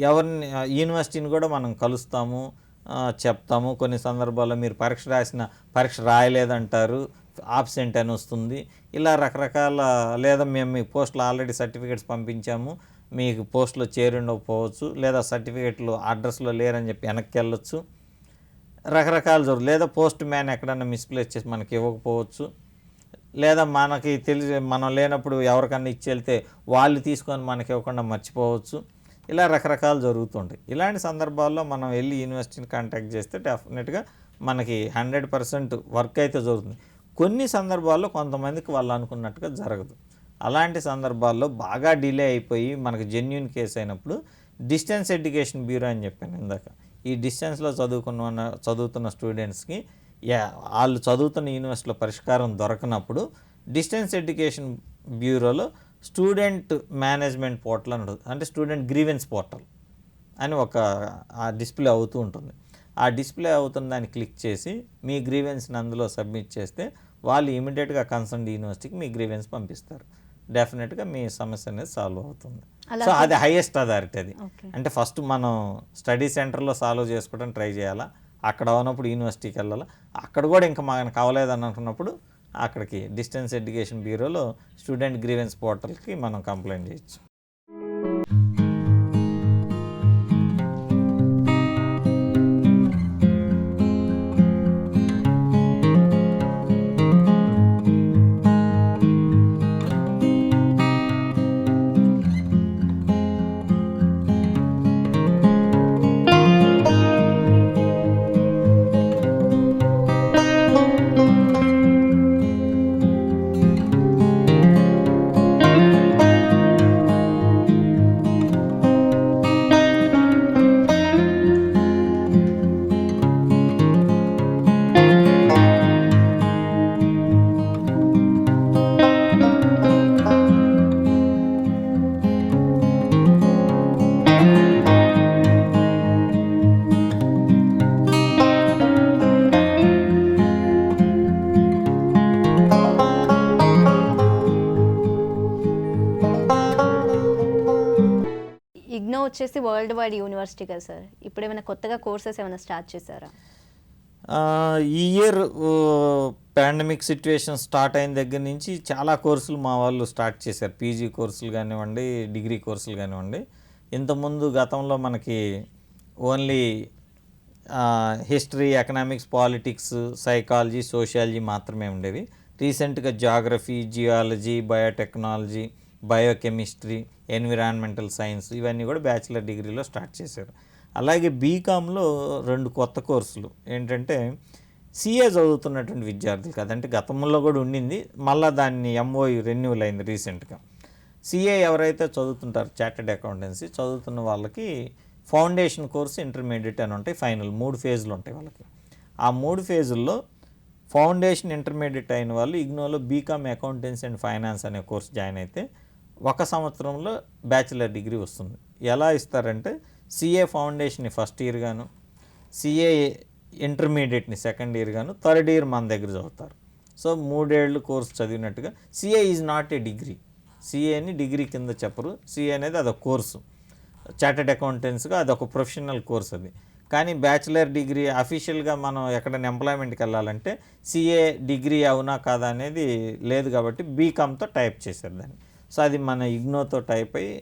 ఎవరిని యూనివర్సిటీని కూడా మనం కలుస్తాము, చెప్తాము. కొన్ని సందర్భాల్లో మీరు పరీక్ష రాయలేదంటారు, ఆబ్సెంట్ అని వస్తుంది. ఇలా రకరకాల, లేదా మేము మీ పోస్టులో ఆల్రెడీ సర్టిఫికేట్స్ పంపించాము, మీకు పోస్టులో చేరుండకపోవచ్చు, లేదా సర్టిఫికేట్లు అడ్రస్లో లేరని చెప్పి వెనక్కి వెళ్ళొచ్చు. రకరకాల జరుగుతుంది. లేదా పోస్ట్ మ్యాన్ ఎక్కడన్నా మిస్ప్లేస్ చేసి మనకి ఇవ్వకపోవచ్చు, లేదా మనకి తెలిసి మనం లేనప్పుడు ఎవరికన్నా ఇచ్చి వెళ్తే వాళ్ళు తీసుకొని మనకి ఇవ్వకుండా మర్చిపోవచ్చు. ఇలా రకరకాలు జరుగుతుంటాయి. ఇలాంటి సందర్భాల్లో మనం వెళ్ళి యూనివర్సిటీని కాంటాక్ట్ చేస్తే డెఫినెట్గా మనకి 100% వర్క్ అయితే జరుగుతుంది. కొన్ని సందర్భాల్లో కొంతమందికి వాళ్ళు అనుకున్నట్టుగా జరగదు. అలాంటి సందర్భాల్లో బాగా డిలే అయిపోయి మనకి జెన్యూన్ కేసు అయినప్పుడు డిస్టెన్స్ ఎడ్యుకేషన్ బ్యూరో అని చెప్పాను ఇందాక, ఈ డిస్టెన్స్లో చదువుతున్న స్టూడెంట్స్కి వాళ్ళు చదువుతున్న యూనివర్సిటీలో పరిష్కారం దొరకనప్పుడు డిస్టెన్స్ ఎడ్యుకేషన్ బ్యూరోలో స్టూడెంట్ మేనేజ్మెంట్ పోర్టల్ అని ఉంటుంది, అంటే స్టూడెంట్ గ్రీవెన్స్ పోర్టల్ అని ఒక డిస్ప్లే అవుతూ ఉంటుంది. ఆ డిస్ప్లే అవుతున్న దాన్ని క్లిక్ చేసి మీ గ్రీవెన్స్ని అందులో సబ్మిట్ చేస్తే వాళ్ళు ఇమీడియట్గా కన్సర్న్ యూనివర్సిటీకి మీ గ్రీవెన్స్ పంపిస్తారు. డెఫినెట్గా మీ సమస్య అనేది సాల్వ్ అవుతుంది. సో అది హైయెస్ట్ అథారిటీ అది. అంటే ఫస్ట్ మనం స్టడీ సెంటర్లో సాల్వ్ చేసుకోవడానికి ట్రై చేయాలా, అక్కడ ఉన్నప్పుడు యూనివర్సిటీకి వెళ్ళాలా, అక్కడ కూడా ఇంకా మనకు కావలేదని అనుకున్నప్పుడు అక్కడికి డిస్టెన్స్ ఎడ్యుకేషన్ బ్యూరోలో స్టూడెంట్ గ్రీవెన్స్ పోర్టల్కి మనం కంప్లైంట్ చేయొచ్చు. ఇగ్నో వచ్చేసి వరల్డ్ వైడ్ యూనివర్సిటీ కదా సార్, ఇప్పుడు ఏమైనా కొత్తగా కోర్సెస్ ఏమైనా స్టార్ట్ చేశారా? ఈ ఇయర్ పాండమిక్ సిచ్యువేషన్ స్టార్ట్ అయిన దగ్గర నుంచి చాలా కోర్సులు మా వాళ్ళు స్టార్ట్ చేశారు. పీజీ కోర్సులు కానివ్వండి, డిగ్రీ కోర్సులు కానివ్వండి. ఇంతకుముందు గతంలో మనకి only history, economics, politics, psychology, sociology మాత్రమే ఉండేవి. రీసెంట్గా geography, geology, biotechnology, biochemistry, environmental science ఇవన్నీ కూడా బ్యాచిలర్ డిగ్రీలో స్టార్ట్ చేశారు. అలాగే బీకామ్లో 2 కొత్త కోర్సులు ఏంటంటే సిఏ చదువుతున్నటువంటి విద్యార్థులు అదంటే గతంలో కూడా ఉండింది, మళ్ళీ దాన్ని ఎంఓయు రెన్యూవల్ అయింది రీసెంట్గా. సిఏ ఎవరైతే చదువుతుంటారో చార్టెడ్ అకౌంటెన్సీ చదువుతున్న వాళ్ళకి ఫౌండేషన్ కోర్సు, ఇంటర్మీడియట్ అని ఉంటాయి. ఫైనల్ 3 ఫేజ్లు ఉంటాయి వాళ్ళకి. ఆ 3 ఫేజుల్లో ఫౌండేషన్, ఇంటర్మీడియట్ అయిన వాళ్ళు ఇగ్నోలో బీకామ్ అకౌంటెన్సీ అండ్ ఫైనాన్స్ అనే కోర్సు జాయిన్ అయితే 1 సంవత్సరంలో బ్యాచిలర్ డిగ్రీ వస్తుంది. ఎలా ఇస్తారంటే సిఏ ఫౌండేషన్ని ఫస్ట్ ఇయర్ గాను, సిఏ ఇంటర్మీడియట్ని సెకండ్ ఇయర్ గాను, థర్డ్ ఇయర్ మన దగ్గర చదువుతారు. సో 3 ఏళ్ళు కోర్సు చదివినట్టుగా. CA is not a degree, సిఏని డిగ్రీ కింద చెప్పరు. సిఏ అనేది అదొక కోర్సు, చార్టెడ్ అకౌంటెన్స్గా అదొక ప్రొఫెషనల్ కోర్స్ అది. కానీ బ్యాచిలర్ డిగ్రీ అఫీషియల్గా మనం ఎక్కడైనా ఎంప్లాయ్మెంట్కి వెళ్ళాలంటే సిఏ డిగ్రీ అవునా కాదా అనేది లేదు కాబట్టి బీకామ్తో టైప్ చేశారు దాన్ని. సో అది మన ఇగ్నోతో టైప్ అయ్యి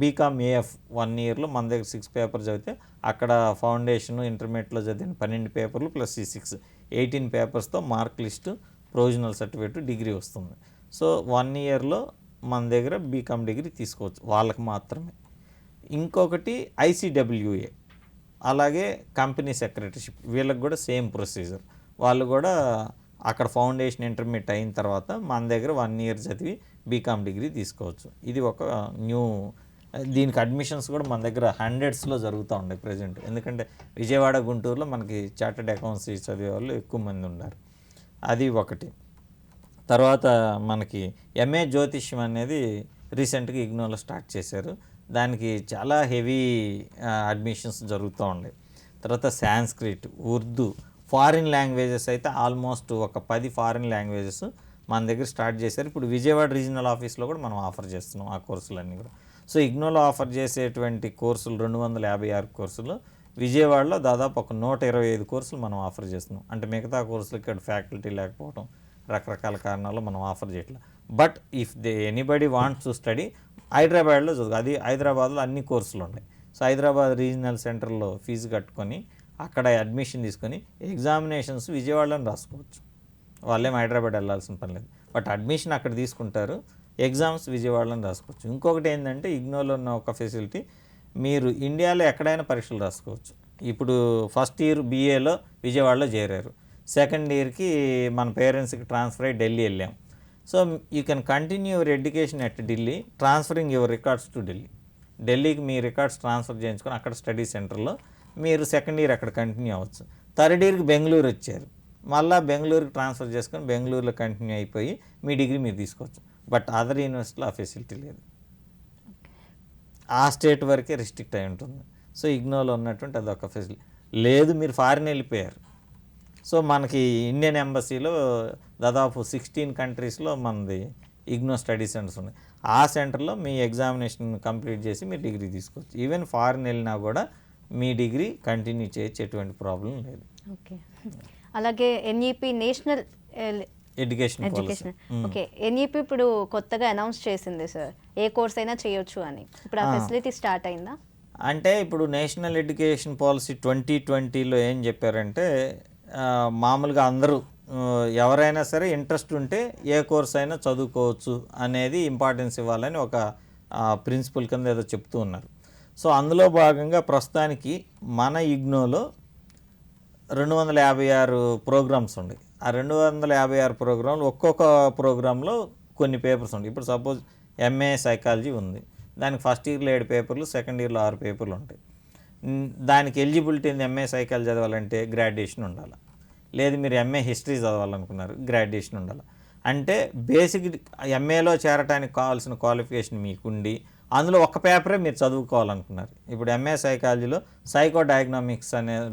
బీకామ్ ఏఎఫ్ 1 ఇయర్లో మన దగ్గర 6 పేపర్స్ చదివితే అక్కడ ఫౌండేషన్, ఇంటర్మీడియట్లో చదివిన 12 పేపర్లు ప్లస్ ఈ 6 18 పేపర్స్తో mark list, provisional certificate, degree వస్తుంది. సో 1 ఇయర్లో మన దగ్గర బీకామ్ డిగ్రీ తీసుకోవచ్చు వాళ్ళకి మాత్రమే. ఇంకొకటి ఐసిడబ్ల్యూఏ, అలాగే కంపెనీ సెక్రటరీషిప్, వీళ్ళకి కూడా సేమ్ ప్రొసీజర్. వాళ్ళు కూడా అక్కడ ఫౌండేషన్, ఇంటర్మీడియట్ అయిన తర్వాత మన దగ్గర 1 ఇయర్ చదివి బీకామ్ డిగ్రీ తీసుకోవచ్చు. ఇది ఒక న్యూ, దీనికి అడ్మిషన్స్ కూడా మన దగ్గర హండ్రెడ్స్లో జరుగుతూ ఉన్నాయి ప్రజెంట్. ఎందుకంటే విజయవాడ, గుంటూరులో మనకి చార్టెడ్ అకౌంట్సీ చదివే వాళ్ళు ఎక్కువ మంది ఉన్నారు. అది ఒకటి. తర్వాత మనకి ఎంఏ జ్యోతిష్యం అనేది రీసెంట్గా ఇగ్నోలో స్టార్ట్ చేశారు. దానికి చాలా హెవీ అడ్మిషన్స్ జరుగుతూ ఉన్నాయి. తర్వాత సాంస్క్రిట్, ఉర్దూ, ఫారిన్ లాంగ్వేజెస్ అయితే ఆల్మోస్ట్ ఒక 10 ఫారిన్ లాంగ్వేజెస్ మన దగ్గర స్టార్ట్ చేశారు. ఇప్పుడు విజయవాడ రీజనల్ ఆఫీస్లో కూడా మనం ఆఫర్ చేస్తున్నాం ఆ కోర్సులన్నీ కూడా. సో ఇగ్నోలో ఆఫర్ చేసేటువంటి కోర్సులు 256 కోర్సులు, విజయవాడలో దాదాపు ఒక 125 కోర్సులు మనం ఆఫర్ చేస్తున్నాం. అంటే మిగతా కోర్సులు ఇక్కడ ఫ్యాకల్టీ లేకపోవడం, రకరకాల కారణాలు మనం ఆఫర్ చేయట్లేదు. But if anybody wants to study హైదరాబాద్లో చదువు, అది హైదరాబాద్లో అన్ని కోర్సులు ఉన్నాయి. సో హైదరాబాద్ రీజనల్ సెంటర్లో ఫీజు కట్టుకొని అక్కడ అడ్మిషన్ తీసుకొని ఎగ్జామినేషన్స్ విజయవాడలో రాసుకోవచ్చు. వాళ్ళేం హైదరాబాద్ వెళ్ళాల్సిన పని లేదు. బట్ అడ్మిషన్ అక్కడ తీసుకుంటారు, ఎగ్జామ్స్ విజయవాడలో రాసుకోవచ్చు. ఇంకొకటి ఏంటంటే ఇగ్నోలో ఉన్న ఒక ఫెసిలిటీ, మీరు ఇండియాలో ఎక్కడైనా పరీక్షలు రాసుకోవచ్చు. ఇప్పుడు ఫస్ట్ ఇయర్ బీఏలో విజయవాడలో చేరారు, సెకండ్ ఇయర్కి మన పేరెంట్స్కి ట్రాన్స్ఫర్ అయ్యి ఢిల్లీ వెళ్ళాం. So you can continue your education at Delhi, transferring your records to ఢిల్లీకి మీ రికార్డ్స్ ట్రాన్స్ఫర్ చేయించుకొని అక్కడ స్టడీ సెంటర్లో మీరు సెకండ్ ఇయర్ అక్కడ కంటిన్యూ అవ్వచ్చు. థర్డ్ ఇయర్కి బెంగళూరు వచ్చారు, మళ్ళీ బెంగళూరుకి ట్రాన్స్ఫర్ చేసుకొని బెంగళూరులో కంటిన్యూ అయిపోయి మీ డిగ్రీ మీరు తీసుకోవచ్చు. బట్ అదర్ యూనివర్సిటీలో ఆ ఫెసిలిటీ లేదు, ఆ స్టేట్ వరకే రిస్ట్రిక్ట్ అయి ఉంటుంది. సో ఇగ్నోలో ఉన్నటువంటి అదొక ఫెసిలిటీ లేదు. మీరు ఫారిన్ వెళ్ళిపోయారు, సో మనకి ఇండియన్ ఎంబసీలో దాదాపు 16 కంట్రీస్లో మనది ఇగ్నో స్టడీ సెంటర్స్ ఉన్నాయి. ఆ సెంటర్లో మీ ఎగ్జామినేషన్ కంప్లీట్ చేసి మీరు డిగ్రీ తీసుకోవచ్చు. ఈవెన్ ఫారిన్ వెళ్ళినా కూడా మీ డిగ్రీ కంటిన్యూ చేయొచ్చు, ఎటువంటి ప్రాబ్లం లేదు. ఓకే, అలాగే NEP national education education, okay, NEP ఇప్పుడు కొత్తగా అనౌన్స్ చేసింది సార్, ఏ కోర్స్ అయినా చేయొచ్చు అని. ఇప్పుడు ఆ ఫెసిలిటీ స్టార్ట్ అయిందా? అంటే ఇప్పుడు నేషనల్ ఎడ్యుకేషన్ పాలసీ 2020లో ఏం చెప్పారంటే, మామూలుగా అందరూ ఎవరైనా సరే ఇంట్రెస్ట్ ఉంటే ఏ కోర్స్ అయినా చదువుకోవచ్చు అనేది ఇంపార్టెన్స్ ఇవ్వాలని ఒక ప్రిన్సిపల్ కింద ఏదో చెప్తూ ఉన్నారు. సో అందులో భాగంగా ప్రస్తుతానికి మన ఇగ్నోలో 256 ప్రోగ్రామ్స్ ఉన్నాయి. ఆ 256 ప్రోగ్రాంలు ఒక్కొక్క ప్రోగ్రాంలో కొన్ని పేపర్స్ ఉంటాయి. ఇప్పుడు సపోజ్ ఎంఏ సైకాలజీ ఉంది, దానికి ఫస్ట్ ఇయర్లో 7 పేపర్లు, సెకండ్ ఇయర్లో 6 పేపర్లు ఉంటాయి. దానికి ఎలిజిబిలిటీ ఏంది? ఎంఏ సైకాలజీ చదవాలంటే గ్రాడ్యుయేషన్ ఉండాలి, లేదు మీరు ఎంఏ హిస్టరీ చదవాలనుకున్నారు గ్రాడ్యుయేషన్ ఉండాలి. అంటే బేసిక్ ఎంఏలో చేరడానికి కావాల్సిన క్వాలిఫికేషన్ మీకుండి అందులో ఒక పేపరే మీరు చదువుకోవాలనుకున్నారు. ఇప్పుడు ఎంఏ సైకాలజీలో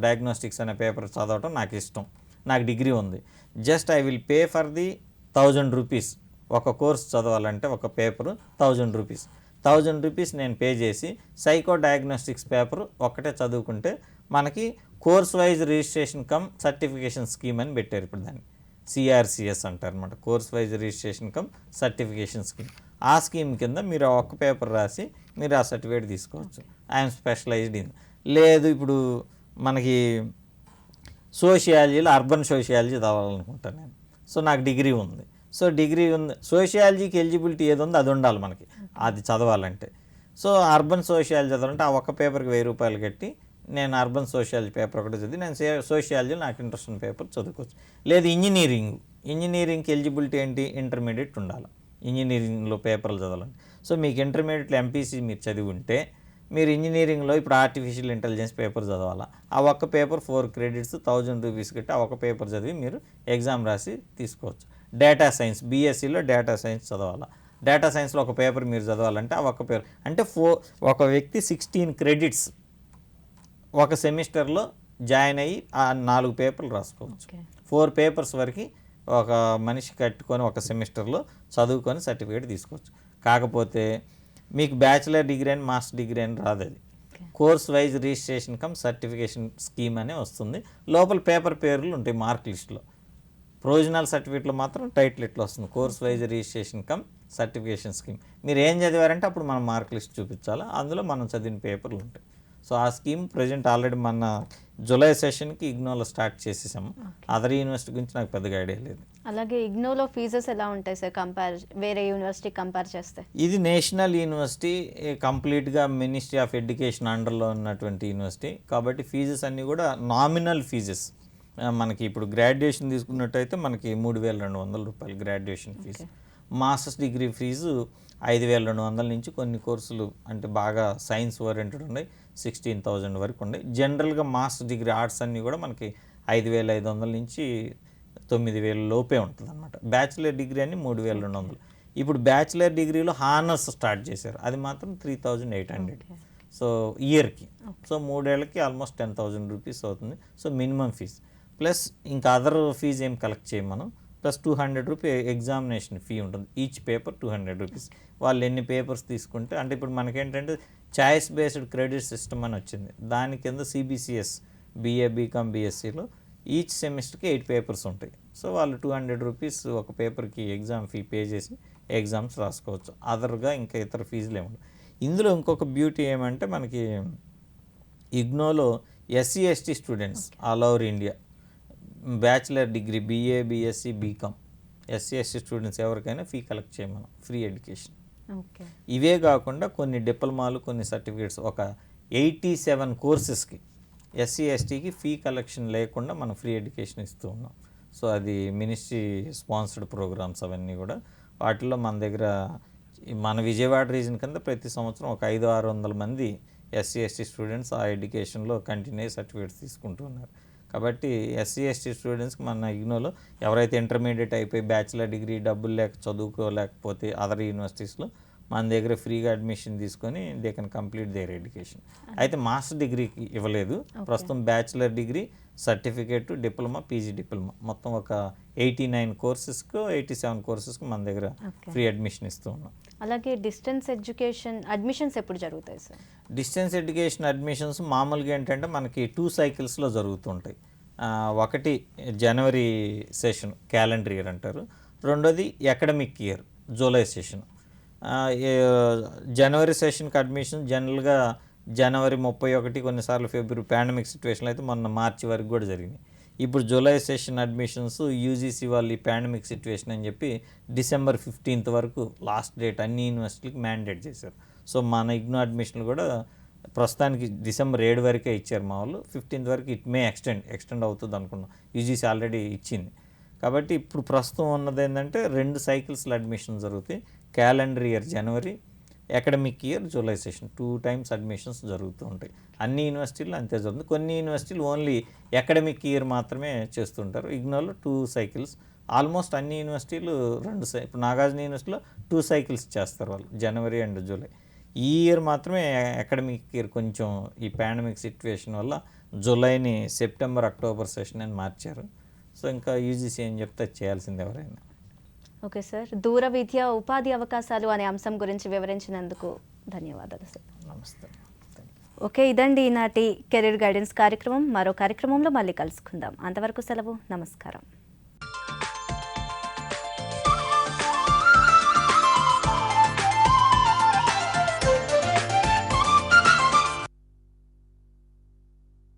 డయాగ్నోస్టిక్స్ అనే పేపర్ చదవటం నాకు ఇష్టం, నాకు డిగ్రీ ఉంది, just I will pay for the 1000 rupees. ఒక కోర్స్ చదవాలంటే ఒక పేపరు 1000 రూపీస్, 1000 రూపీస్ నేను పే చేసి డయాగ్నోస్టిక్స్ పేపర్ ఒక్కటే చదువుకుంటే మనకి course wise registration come certification scheme అని పెట్టారు. ఇప్పుడు దాన్ని సిఆర్సిఎస్ అంటారు అనమాట, course wise registration come certification scheme. ఆ స్కీమ్ కింద మీరు ఆ ఒక్క పేపర్ రాసి మీరు ఆ సర్టిఫికేట్ తీసుకోవచ్చు. I'm specialised in. లేదు ఇప్పుడు మనకి సోషియాలజీలో అర్బన్ సోషియాలజీ చదవాలనుకుంటాను నేను, సో నాకు డిగ్రీ ఉంది, సో డిగ్రీ ఉంది, సోషియాలజీకి ఎలిజిబిలిటీ ఏది ఉందో అది ఉండాలి మనకి అది చదవాలంటే. సో అర్బన్ సోషియాలజీ చదవాలంటే ఆ ఒక్క పేపర్కి 1000 రూపాయలు కట్టి నేను అర్బన్ సోషియాలజీ పేపర్ ఒకటి చదివి నేను సోషియాలజీలో నాకు ఇంట్రెస్ట్ ఉన్న పేపర్ చదువుకోవచ్చు. లేదు ఇంజనీరింగ్కి ఎలిజిబిలిటీ ఏంటి? ఇంటర్మీడియట్ ఉండాలి ఇంజనీరింగ్లో పేపర్లు చదవాలంటే. సో మీకు ఇంటర్మీడియట్లో ఎంపీసీ మీరు చదివి ఉంటే మీరు ఇంజనీరింగ్లో ఇప్పుడు ఆర్టిఫిషియల్ ఇంటెలిజెన్స్ పేపర్ చదవాలా, ఆ ఒక్క పేపర్ 4 క్రెడిట్స్ 1000 రూపీస్ కట్టి ఆ ఒక్క పేపర్ చదివి మీరు ఎగ్జామ్ రాసి తీసుకోవచ్చు. డేటా సైన్స్, బీఎస్సీలో డేటా సైన్స్ చదవాలా, డేటా సైన్స్లో ఒక పేపర్ మీరు చదవాలంటే ఆ ఒక్క పేపర్ అంటే ఒక వ్యక్తి 16 క్రెడిట్స్ ఒక సెమిస్టర్లో జాయిన్ అయ్యి ఆ 4 పేపర్లు రాసుకోవచ్చు. 4 పేపర్స్ వరకు ఒక మనిషి కట్టుకొని ఒక సెమిస్టర్లో చదువుకొని సర్టిఫికేట్ తీసుకోవచ్చు. కాకపోతే మీకు బ్యాచిలర్ డిగ్రీ అని మాస్టర్ డిగ్రీ అని రాదు, అది course wise registration come certification scheme అనే వస్తుంది. లోపల పేపర్ పేర్లు ఉంటాయి మార్క్ లిస్ట్లో, ప్రొవిజనల్ సర్టిఫికేట్లో మాత్రం టైటిల్ ఇట్లా వస్తుంది, course wise registration come certification scheme. మీరు ఏం చదివారంటే అప్పుడు మనం మార్క్ లిస్ట్ చూపించాలి, అందులో మనం చదివిన పేపర్లు ఉంటాయి. సో ఆ స్కీమ్ ప్రజెంట్ ఆల్రెడీ మన జూలై సెషన్కి ఇగ్నోలో స్టార్ట్ చేసేసాము. అదర్ యూనివర్సిటీ గురించి నాకు పెద్దగా ఐడియా లేదు. అలాగే ఇగ్నోలో ఫీజెస్ ఎలా ఉంటాయి సార్ వేరే యూనివర్సిటీ కంపేర్ చేస్తే? ఇది నేషనల్ యూనివర్సిటీ, కంప్లీట్గా మినిస్ట్రీ ఆఫ్ ఎడ్యుకేషన్ అండర్లో ఉన్నటువంటి యూనివర్సిటీ కాబట్టి ఫీజెస్ అన్నీ కూడా నామినల్ ఫీజెస్. మనకి ఇప్పుడు గ్రాడ్యుయేషన్ తీసుకున్నట్టయితే మనకి 3200 రూపాయలు graduation fees. Masters degree fees 5200 నుంచి కొన్ని కోర్సులు అంటే బాగా సైన్స్ ఓరియంటెడ్ ఉన్నాయి 16,000 వరకు ఉన్నాయి. జనరల్గా మాస్టర్ డిగ్రీ ఆర్ట్స్ అన్నీ కూడా మనకి 5500 నుంచి 9000 లోపే ఉంటుంది అనమాట. బ్యాచిలర్ డిగ్రీ అన్ని 3200. ఇప్పుడు బ్యాచిలర్ డిగ్రీలో హానర్స్ స్టార్ట్ చేశారు, అది మాత్రం 3800. సో ఇయర్కి, సో 3 ఏళ్ళకి ఆల్మోస్ట్ 10,000 రూపీస్ అవుతుంది. సో మినిమం ఫీజ్ ప్లస్ ఇంకా అదర్ ఫీజ్ ఏం కలెక్ట్ చేయం మనం, ప్లస్ 200 రూపీ ఎగ్జామినేషన్ ఫీ ఉంటుంది. Each paper 200 rupees. వాళ్ళు ఎన్ని పేపర్స్ తీసుకుంటే, అంటే ఇప్పుడు మనకేంటంటే చాయిస్ బేస్డ్ క్రెడిట్ సిస్టమ్ అని వచ్చింది, దాని కింద సిబిసిఎస్ బీఏ బీకామ్ బీఎస్సీలో ఈచ్ సెమిస్టర్కి 8 పేపర్స్ ఉంటాయి. సో వాళ్ళు 200 రూపీస్ ఒక పేపర్కి ఎగ్జామ్ ఫీ పే చేసి ఎగ్జామ్స్ రాసుకోవచ్చు. అదర్గా ఇంకా ఇతర ఫీజులు ఏముండవు. ఇందులో ఇంకొక బ్యూటీ ఏమంటే మనకి ఇగ్నోలో SC ST students all over India bachelor degree BA BSc BCom SC ST students ఎవరికైనా ఫీ కలెక్ట్ చేయమనం, ఫ్రీ ఎడ్యుకేషన్. ఓకే. ఇవే కాకుండా కొన్ని డిప్లొమాలు, కొన్ని సర్టిఫికేట్స్, ఒక 87 కోర్సెస్కి ఎస్సీ ఎస్టీకి ఫీ కలెక్షన్ లేకుండా మనం ఫ్రీ ఎడ్యుకేషన్ ఇస్తూ ఉన్నాం. సో అది మినిస్ట్రీ స్పాన్సర్డ్ ప్రోగ్రామ్స్ అవన్నీ కూడా. వాటిల్లో మన దగ్గర మన విజయవాడ రీజన్ కింద ప్రతి సంవత్సరం ఒక 500-600 మంది ఎస్సీ ఎస్టీ స్టూడెంట్స్ ఆ ఎడ్యుకేషన్లో కంటిన్యూస్ సర్టిఫికేట్స్ తీసుకుంటూ ఉన్నారు. కాబట్టి ఎస్సీ ఎస్టీ స్టూడెంట్స్కి మన ఇగ్నోలో ఎవరైతే ఇంటర్మీడియట్ అయిపోయి బ్యాచిలర్ డిగ్రీ డబ్బులు లేక చదువుకోలేకపోతే అదర్ యూనివర్సిటీస్లో మన దగ్గర ఫ్రీగా అడ్మిషన్ తీసుకొని they can complete there education. అయితే మాస్టర్ డిగ్రీకి ఇవ్వలేదు, ప్రస్తుతం bachelor degree, certificate, diploma, PG diploma మొత్తం ఒక 89 కోర్సెస్కు 87 కోర్సెస్కి మన దగ్గర ఫ్రీ అడ్మిషన్ ఇస్తూ ఉన్నాం. అలాగే డిస్టెన్స్ ఎడ్యుకేషన్ అడ్మిషన్స్ ఎప్పుడు జరుగుతాయి సార్? డిస్టెన్స్ ఎడ్యుకేషన్ అడ్మిషన్స్ మామూలుగా ఏంటంటే మనకి 2 సైకిల్స్లో జరుగుతుంటాయి. ఒకటి జనవరి సెషన్, క్యాలెండర్ ఇయర్ అంటారు. రెండోది అకాడమిక్ ఇయర్, జూలై సెషన్. జనవరి సెషన్కి అడ్మిషన్ జనరల్గా జనవరి 31, కొన్నిసార్లు ఫిబ్రవరి, పాండమిక్ సిచ్యువేషన్లో అయితే మొన్న మార్చి వరకు కూడా జరిగినాయి. ఇప్పుడు జూలై సెషన్ అడ్మిషన్స్ యూజీసీ వాళ్ళు ఈ పాండమిక్ సిచ్యువేషన్ అని చెప్పి డిసెంబర్ 15 వరకు లాస్ట్ డేట్ అన్ని యూనివర్సిటీలకు మ్యాండేట్ చేశారు. సో మన ఇగ్నో అడ్మిషన్లు కూడా ప్రస్తుతానికి డిసెంబర్ 7 వరకే ఇచ్చారు మా వాళ్ళు. 15 వరకు ఇట్ మే ఎక్స్టెండ్ అవుతుంది అనుకున్నాం. యూజీసీ ఆల్రెడీ ఇచ్చింది. కాబట్టి ఇప్పుడు ప్రస్తుతం ఉన్నది ఏంటంటే 2 సైకిల్స్లో అడ్మిషన్ జరుగుతాయి. Calendar year January, academic year July session, 2 times admissions జరుగుతూ ఉంటాయి. అన్ని యూనివర్సిటీలు అంతే జరుగుతుంది. కొన్ని యూనివర్సిటీలు ఓన్లీ అకాడమిక్ ఇయర్ మాత్రమే చేస్తుంటారు. ఇగ్నోలో 2 సైకిల్స్, ఆల్మోస్ట్ అన్ని యూనివర్సిటీలు 2 ఇప్పుడు నాగార్జున యూనివర్సిటీలో 2 సైకిల్స్ చేస్తారు వాళ్ళు, జనవరి అండ్ జూలై. ఈ ఇయర్ మాత్రమే అకాడమిక్ ఇయర్ కొంచెం ఈ పాండమిక్ సిచ్యువేషన్ వల్ల జూలైని సెప్టెంబర్ అక్టోబర్ సెషన్ అని మార్చారు. సో ఇంకా యూజీసీ అని చెప్తే చేయాల్సింది ఎవరైనా. ఓకే సార్, దూర విద్య ఉపాధి అవకాశాలు అనే అంశం గురించి వివరించినందుకు ధన్యవాదాలు సార్. నమస్తే. ఓకే, ఇదండి ఈనాటి కెరీర్ గైడెన్స్ కార్యక్రమం. మరో కార్యక్రమంలో మళ్ళీ కలుసుకుందాం. అంతవరకు సెలవు, నమస్కారం.